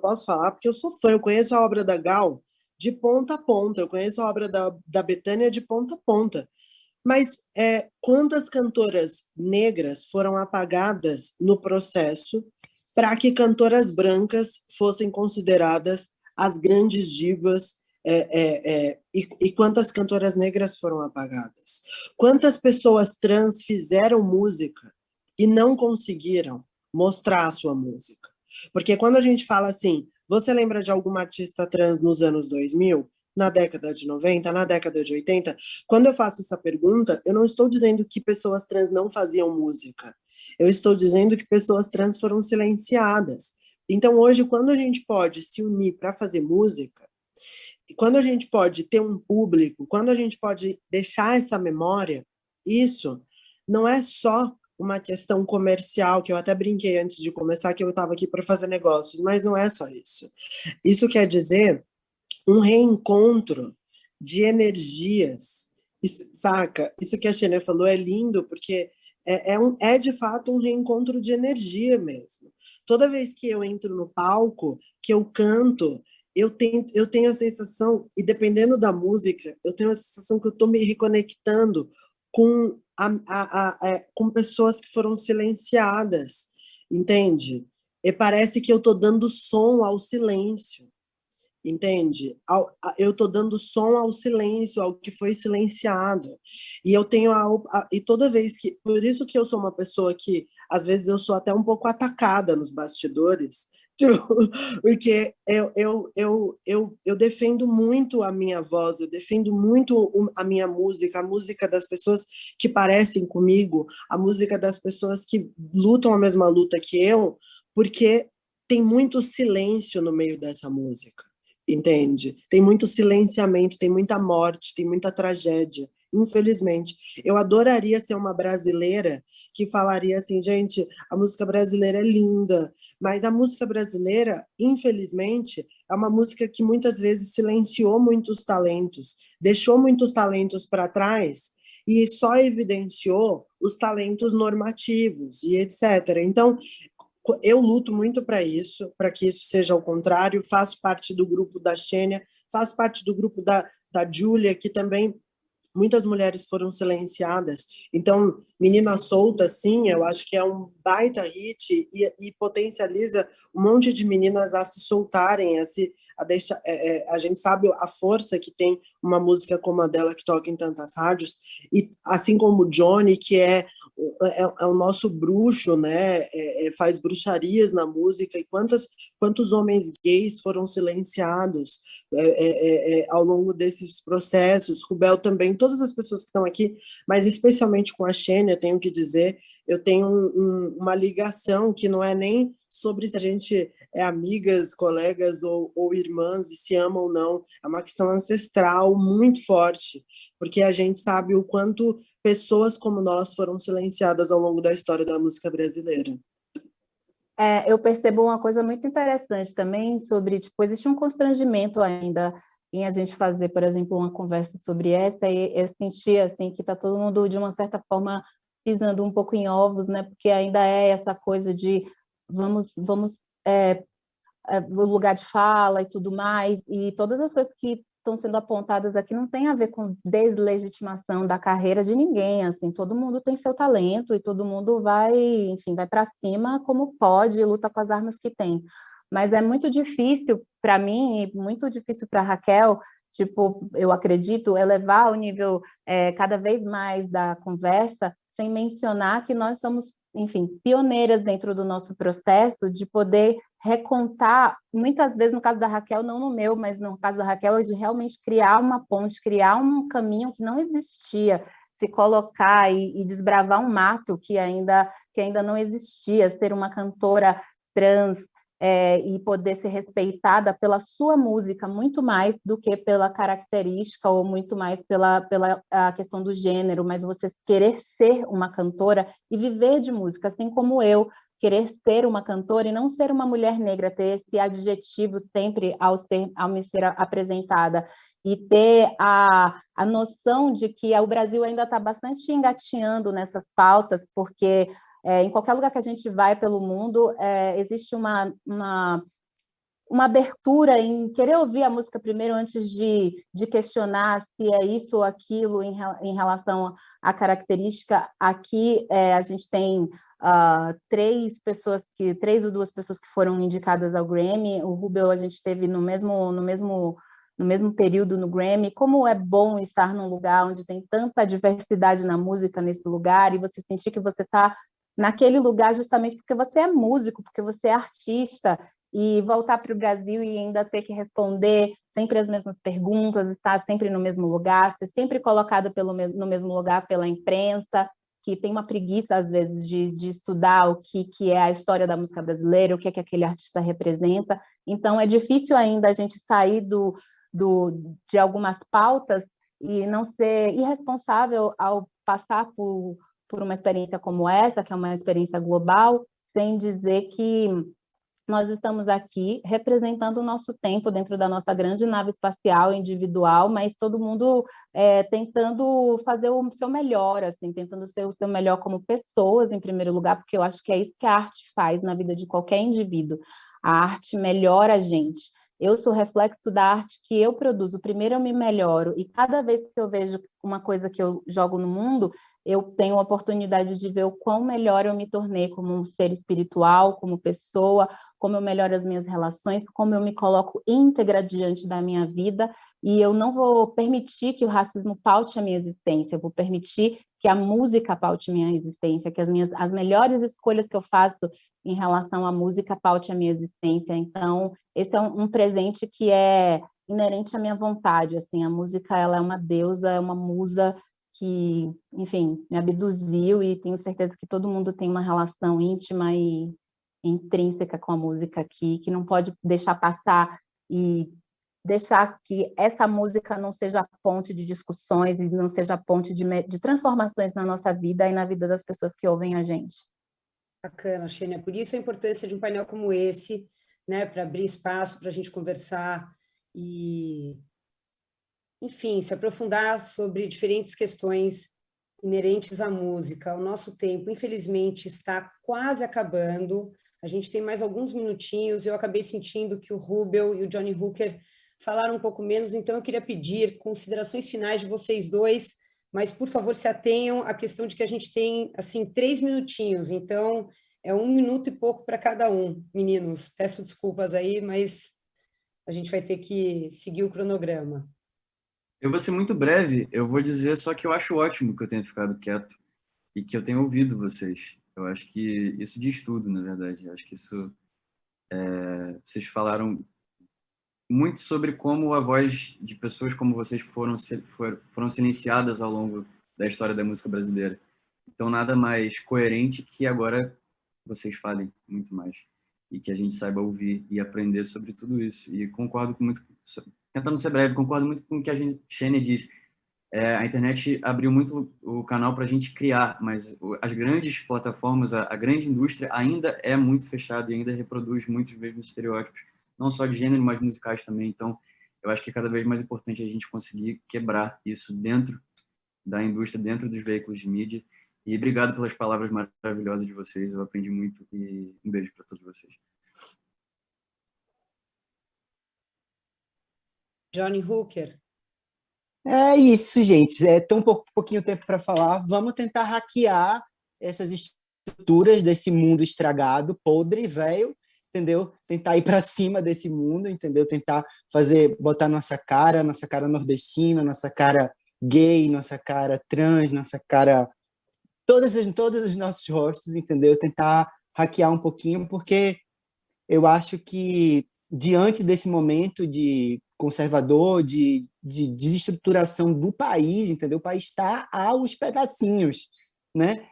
posso falar porque eu sou fã, eu conheço a obra da Gal de ponta a ponta, eu conheço a obra da Bethânia de ponta a ponta. Mas quantas cantoras negras foram apagadas no processo para que cantoras brancas fossem consideradas as grandes divas, e quantas cantoras negras foram apagadas? Quantas pessoas trans fizeram música e não conseguiram mostrar a sua música? Porque quando a gente fala assim, você lembra de alguma artista trans nos anos 2000? Na década de 90, na década de 80? Quando eu faço essa pergunta, eu não estou dizendo que pessoas trans não faziam música. Eu estou dizendo que pessoas trans foram silenciadas. Então, hoje, quando a gente pode se unir para fazer música, quando a gente pode ter um público, quando a gente pode deixar essa memória, isso não é só uma questão comercial, que eu até brinquei antes de começar, que eu estava aqui para fazer negócios, mas não é só isso. Isso quer dizer um reencontro de energias. Isso, saca? Isso que a Xênia falou é lindo, porque é de fato um reencontro de energia mesmo. Toda vez que eu entro no palco, que eu canto, eu tenho a sensação, e dependendo da música, eu tenho a sensação que eu estou me reconectando com, com pessoas que foram silenciadas, entende? E parece que eu estou dando som ao silêncio, entende? Eu estou dando som ao silêncio, ao que foi silenciado. E eu tenho e toda vez que, por isso que eu sou uma pessoa que às vezes eu sou até um pouco atacada nos bastidores, tipo, porque eu defendo muito a minha voz, eu defendo muito a minha música, a música das pessoas que parecem comigo, a música das pessoas que lutam a mesma luta que eu, porque tem muito silêncio no meio dessa música, entende? Tem muito silenciamento, tem muita morte, tem muita tragédia, infelizmente. Eu adoraria ser uma brasileira que falaria assim, gente, a música brasileira é linda, mas a música brasileira, infelizmente, é uma música que muitas vezes silenciou muitos talentos, deixou muitos talentos para trás e só evidenciou os talentos normativos e etc. Então, eu luto muito para isso, para que isso seja o contrário. Faço parte do grupo da Xênia, faço parte do grupo da Júlia, que também muitas mulheres foram silenciadas. Então, Menina Solta, sim, eu acho que é um baita hit e potencializa um monte de meninas a se soltarem, a deixar. A gente sabe a força que tem uma música como a dela, que toca em tantas rádios, e assim como o Johnny, que é o nosso bruxo, né? Faz bruxarias na música, e quantos homens gays foram silenciados ao longo desses processos. Rubel também, todas as pessoas que estão aqui, mas especialmente com a Xênia, tenho que dizer, eu tenho uma ligação que não é nem sobre se a gente é amigas, colegas ou irmãs e se ama ou não, é uma questão ancestral muito forte, porque a gente sabe o quanto pessoas como nós foram silenciadas ao longo da história da música brasileira. Eu percebo uma coisa muito interessante também sobre, tipo, existe um constrangimento ainda em a gente fazer, por exemplo, uma conversa sobre essa e sentir, assim, que está todo mundo, de uma certa forma, pisando um pouco em ovos, né? Porque ainda é essa coisa de vamos o lugar de fala e tudo mais, e todas as coisas que estão sendo apontadas aqui não tem a ver com deslegitimação da carreira de ninguém, assim, todo mundo tem seu talento e todo mundo vai, enfim, vai para cima como pode, luta com as armas que tem. Mas é muito difícil para mim e muito difícil para a Raquel, tipo, eu acredito, elevar o nível cada vez mais da conversa, sem mencionar que nós somos, enfim, pioneiras dentro do nosso processo de poder recontar, muitas vezes no caso da Raquel, não no meu, mas no caso da Raquel, é de realmente criar uma ponte, criar um caminho que não existia, se colocar e desbravar um mato que ainda não existia, ser uma cantora trans e poder ser respeitada pela sua música muito mais do que pela característica ou muito mais pela a questão do gênero, mas você querer ser uma cantora e viver de música, assim como eu, querer ser uma cantora e não ser uma mulher negra, ter esse adjetivo sempre ao me ser apresentada e ter a noção de que o Brasil ainda está bastante engatinhando nessas pautas, porque em qualquer lugar que a gente vai pelo mundo, existe uma abertura em querer ouvir a música primeiro antes de questionar se é isso ou aquilo em relação à característica. Aqui a gente tem três ou duas pessoas que foram indicadas ao Grammy. O Rubel a gente teve no mesmo período no Grammy. Como é bom estar num lugar onde tem tanta diversidade na música, nesse lugar, e você sentir que você está naquele lugar justamente porque você é músico, porque você é artista, e voltar para o Brasil e ainda ter que responder sempre as mesmas perguntas, estar sempre no mesmo lugar, ser sempre colocado no mesmo lugar pela imprensa, que tem uma preguiça, às vezes, de estudar o que é a história da música brasileira, o que é que aquele artista representa. Então, é difícil ainda a gente sair de algumas pautas e não ser irresponsável ao passar por uma experiência como essa, que é uma experiência global, sem dizer que nós estamos aqui representando o nosso tempo dentro da nossa grande nave espacial individual, mas todo mundo tentando fazer o seu melhor, assim, tentando ser o seu melhor como pessoas, em primeiro lugar, porque eu acho que é isso que a arte faz na vida de qualquer indivíduo. A arte melhora a gente. Eu sou reflexo da arte que eu produzo. Primeiro eu me melhoro, e cada vez que eu vejo uma coisa que eu jogo no mundo, eu tenho a oportunidade de ver o quão melhor eu me tornei como um ser espiritual, como pessoa, como eu melhoro as minhas relações, como eu me coloco íntegra diante da minha vida, e eu não vou permitir que o racismo paute a minha existência, eu vou permitir que a música paute a minha existência, que as melhores escolhas que eu faço em relação à música paute a minha existência. Então, esse é um presente que é inerente à minha vontade, assim, a música, ela é uma deusa, é uma musa que, enfim, me abduziu, e tenho certeza que todo mundo tem uma relação íntima e intrínseca com a música aqui, que não pode deixar passar, e deixar que essa música não seja a ponte de discussões e não seja a ponte de transformações na nossa vida e na vida das pessoas que ouvem a gente. Bacana, Xênia. Por isso a importância de um painel como esse, né, para abrir espaço para a gente conversar e, enfim, se aprofundar sobre diferentes questões inerentes à música. O nosso tempo, infelizmente, está quase acabando. A gente tem mais alguns minutinhos. Eu acabei sentindo que o Rubel e o Johnny Hooker falaram um pouco menos, então eu queria pedir considerações finais de vocês dois, mas, por favor, se atenham à questão de que a gente tem, assim, 3 minutinhos, então é 1 minuto e pouco para cada um. Meninos, peço desculpas aí, mas a gente vai ter que seguir o cronograma. Eu vou ser muito breve, eu vou dizer só que eu acho ótimo que eu tenha ficado quieto e que eu tenha ouvido vocês. Eu acho que isso diz tudo, na verdade. Eu acho que isso... vocês falaram muito sobre como a voz de pessoas como vocês foram silenciadas ao longo da história da música brasileira. Então, nada mais coerente que agora vocês falem muito mais e que a gente saiba ouvir e aprender sobre tudo isso. E concordo muito, tentando ser breve, concordo muito com o que a Xênia disse. A internet abriu muito o canal para a gente criar, mas as grandes plataformas, a grande indústria ainda é muito fechada e ainda reproduz muitos mesmos estereótipos, não só de gênero, mas musicais também. Então, eu acho que é cada vez mais importante a gente conseguir quebrar isso dentro da indústria, dentro dos veículos de mídia. E obrigado pelas palavras maravilhosas de vocês, eu aprendi muito e um beijo para todos vocês. Johnny Hooker. É isso, gente. Tão pouquinho tempo para falar. Vamos tentar hackear essas estruturas desse mundo estragado, podre, velho, entendeu? Tentar ir para cima desse mundo, entendeu? Tentar botar nossa cara nordestina, nossa cara gay, nossa cara trans, nossa cara... todos os nossos rostos, entendeu? Tentar hackear um pouquinho, porque eu acho que, diante desse momento de conservador, de desestruturação do país, entendeu? O país está aos pedacinhos, né?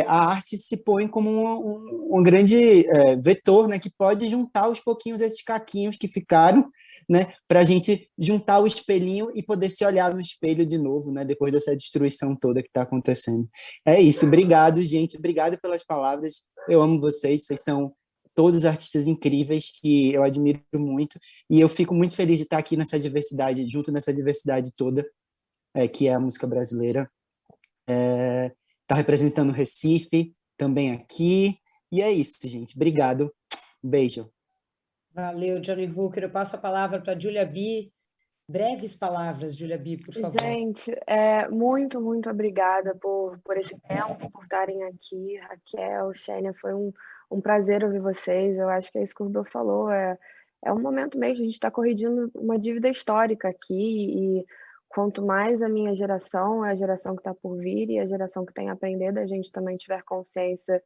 A arte se põe como um grande vetor, né? Que pode juntar aos pouquinhos esses caquinhos que ficaram, né? Para a gente juntar o espelhinho e poder se olhar no espelho de novo, né? Depois dessa destruição toda que está acontecendo. É isso. Obrigado, gente. Obrigado pelas palavras. Eu amo vocês. Vocês são todos artistas incríveis que eu admiro muito, e eu fico muito feliz de estar aqui nessa diversidade, junto nessa diversidade toda, que é a música brasileira. Tá representando o Recife também aqui, e é isso, gente. Obrigado. Beijo. Valeu, Johnny Hooker. Eu passo a palavra para a Julia B. Breves palavras, Julia B, por favor. Gente, muito, muito obrigada por esse tempo, por estarem aqui. Raquel, Xênia, foi um prazer ouvir vocês. Eu acho que é isso que o Rubel falou. É um momento mesmo, a gente está corrigindo uma dívida histórica aqui, e quanto mais a minha geração, a geração que está por vir e a geração que tem aprendido, a gente também tiver consciência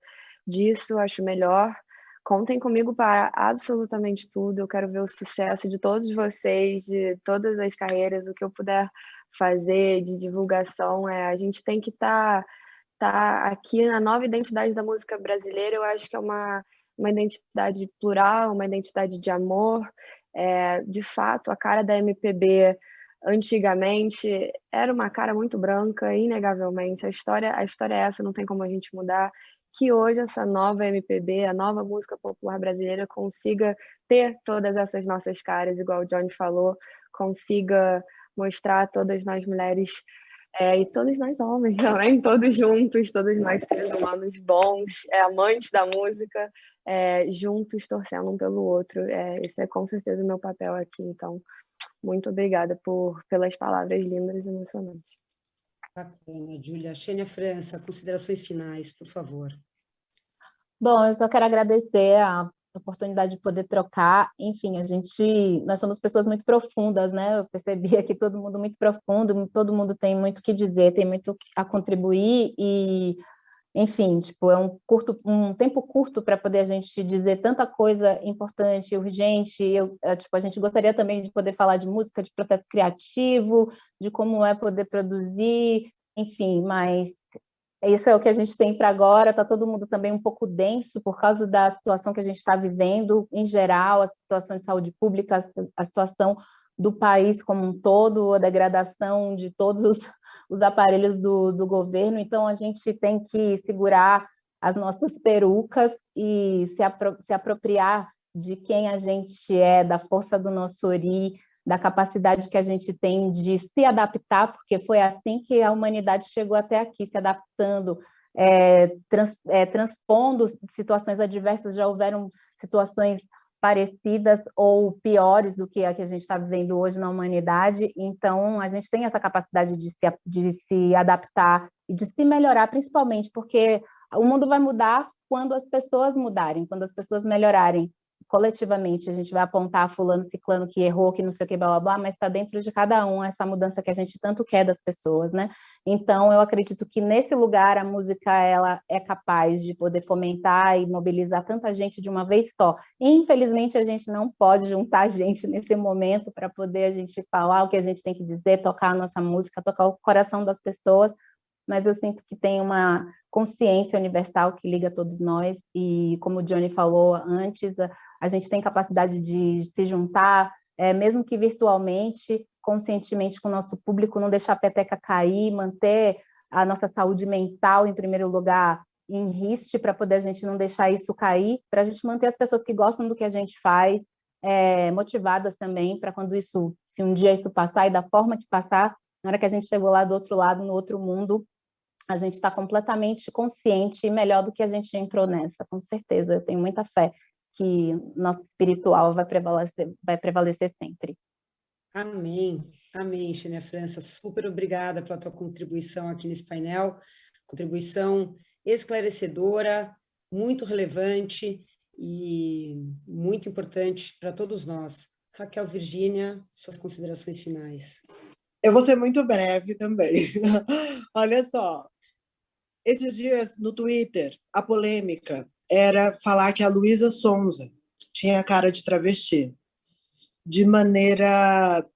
disso, acho melhor. Contem comigo para absolutamente tudo. Eu quero ver o sucesso de todos vocês, de todas as carreiras, o que eu puder fazer de divulgação. A gente tem que estar aqui na nova identidade da música brasileira. Eu acho que é uma identidade plural, uma identidade de amor. De fato, a cara da MPB antigamente era uma cara muito branca, inegavelmente. A história é essa, não tem como a gente mudar. Que hoje essa nova MPB, a nova música popular brasileira, consiga ter todas essas nossas caras, igual o Johnny falou, consiga mostrar todas nós mulheres E todos nós homens também, todos juntos, todos nós seres humanos bons, amantes da música, juntos torcendo um pelo outro. Esse é com certeza o meu papel aqui. Então, muito obrigada pelas palavras lindas e emocionantes. Bacana, Júlia. Xênia França, considerações finais, por favor. Bom, eu só quero agradecer a oportunidade de poder trocar. Enfim, nós somos pessoas muito profundas, né? Eu percebi aqui todo mundo muito profundo, todo mundo tem muito o que dizer, tem muito a contribuir e, enfim, tipo, é um tempo curto para poder a gente dizer tanta coisa importante, urgente. Tipo, a gente gostaria também de poder falar de música, de processo criativo, de como é poder produzir, enfim, mas isso é o que a gente tem para agora. Está todo mundo também um pouco denso por causa da situação que a gente está vivendo, em geral, a situação de saúde pública, a situação do país como um todo, a degradação de todos os aparelhos do governo. Então, a gente tem que segurar as nossas perucas e se apropriar de quem a gente é, da força do nosso ori, da capacidade que a gente tem de se adaptar, porque foi assim que a humanidade chegou até aqui, se adaptando, transpondo situações adversas. Já houveram situações parecidas ou piores do que a que a gente está vivendo hoje na humanidade. Então, a gente tem essa capacidade de se adaptar e de se melhorar, principalmente porque o mundo vai mudar quando as pessoas mudarem, quando as pessoas melhorarem. Coletivamente, a gente vai apontar fulano, ciclano que errou, que não sei o que, blá, blá, blá, mas está dentro de cada um essa mudança que a gente tanto quer das pessoas, né? Então, eu acredito que nesse lugar a música, ela é capaz de poder fomentar e mobilizar tanta gente de uma vez só. Infelizmente, a gente não pode juntar gente nesse momento para poder a gente falar o que a gente tem que dizer, tocar a nossa música, tocar o coração das pessoas, mas eu sinto que tem uma consciência universal que liga todos nós e, como o Johnny falou antes, a gente tem capacidade de se juntar, mesmo que virtualmente, conscientemente com o nosso público, não deixar a peteca cair, manter a nossa saúde mental, em primeiro lugar, em risco, para poder a gente não deixar isso cair, para a gente manter as pessoas que gostam do que a gente faz, motivadas também, para quando isso, se um dia isso passar e da forma que passar, na hora que a gente chegou lá do outro lado, no outro mundo, a gente está completamente consciente e melhor do que a gente entrou nessa, com certeza. Eu tenho muita fé que nosso espiritual vai prevalecer sempre. Amém, amém, Xênia França. Super obrigada pela tua contribuição aqui nesse painel, contribuição esclarecedora, muito relevante e muito importante para todos nós. Raquel, Virgínia, suas considerações finais. Eu vou ser muito breve também. Olha só, esses dias no Twitter, a polêmica era falar que a Luísa Sonza tinha cara de travesti, de maneira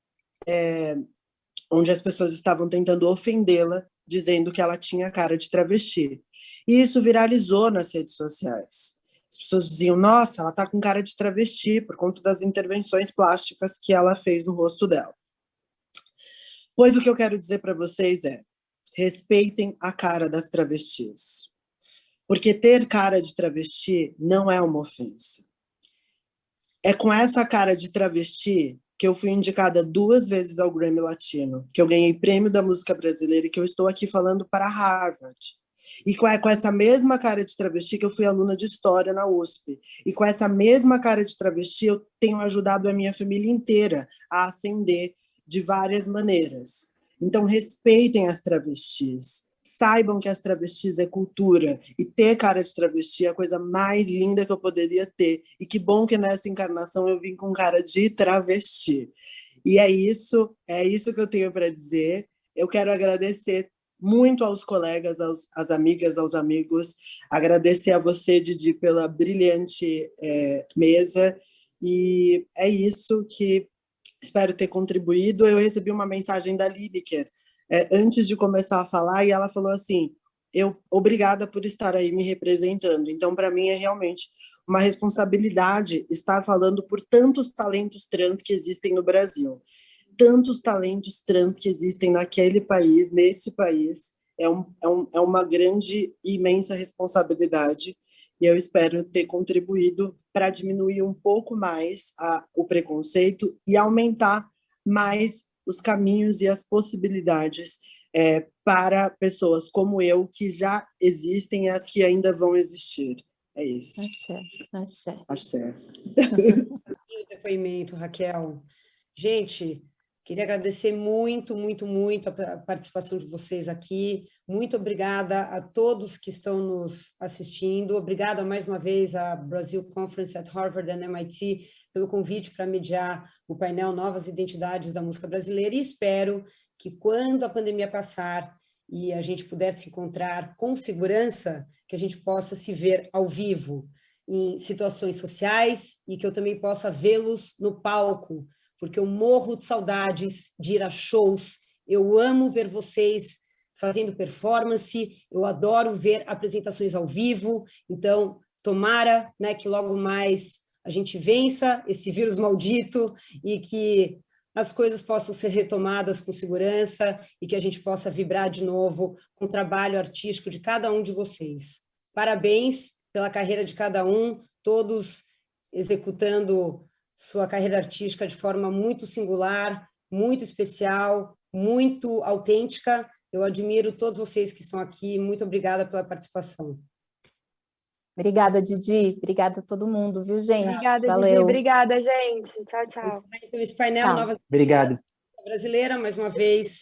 onde as pessoas estavam tentando ofendê-la, dizendo que ela tinha cara de travesti. E isso viralizou nas redes sociais. As pessoas diziam, nossa, ela tá com cara de travesti por conta das intervenções plásticas que ela fez no rosto dela. Pois o que eu quero dizer para vocês é, respeitem a cara das travestis. Porque ter cara de travesti não é uma ofensa. É com essa cara de travesti que eu fui indicada 2 vezes ao Grammy Latino, que eu ganhei prêmio da música brasileira e que eu estou aqui falando para Harvard. E com essa mesma cara de travesti que eu fui aluna de História na USP. E com essa mesma cara de travesti eu tenho ajudado a minha família inteira a ascender de várias maneiras. Então, respeitem as travestis. Saibam que as travestis é cultura. E ter cara de travesti é a coisa mais linda que eu poderia ter. E que bom que nessa encarnação eu vim com cara de travesti. E é isso que eu tenho para dizer. Eu quero agradecer muito aos colegas, às amigas, aos amigos. Agradecer a você, Didi, pela brilhante mesa. E é isso que espero ter contribuído. Eu recebi uma mensagem da Lineker antes de começar a falar, e ela falou assim, obrigada por estar aí me representando. Então, para mim, é realmente uma responsabilidade estar falando por tantos talentos trans que existem no Brasil. Tantos talentos trans que existem naquele país, nesse país. É uma grande e imensa responsabilidade. E eu espero ter contribuído para diminuir um pouco mais o preconceito e aumentar mais os caminhos e as possibilidades para pessoas como eu, que já existem e as que ainda vão existir. É isso. Axé. O depoimento, Raquel. Gente, queria agradecer muito, muito, muito a participação de vocês aqui. Muito obrigada a todos que estão nos assistindo. Obrigada mais uma vez à Brazil Conference at Harvard and MIT pelo convite para mediar o painel Novas Identidades da Música Brasileira, e espero que quando a pandemia passar e a gente puder se encontrar com segurança, que a gente possa se ver ao vivo em situações sociais e que eu também possa vê-los no palco, porque eu morro de saudades de ir a shows, eu amo ver vocês fazendo performance, eu adoro ver apresentações ao vivo, então tomara, né, que logo mais a gente vença esse vírus maldito e que as coisas possam ser retomadas com segurança e que a gente possa vibrar de novo com o trabalho artístico de cada um de vocês. Parabéns pela carreira de cada um, todos executando sua carreira artística de forma muito singular, muito especial, muito autêntica. Eu admiro todos vocês que estão aqui. Muito obrigada pela participação. Obrigada, Didi. Obrigada a todo mundo, viu, gente? Obrigada, Valeu. Didi. Obrigada, gente. Tchau, tchau. Então, esse painel Tchau. Nova Obrigado. Brasileira, mais uma vez.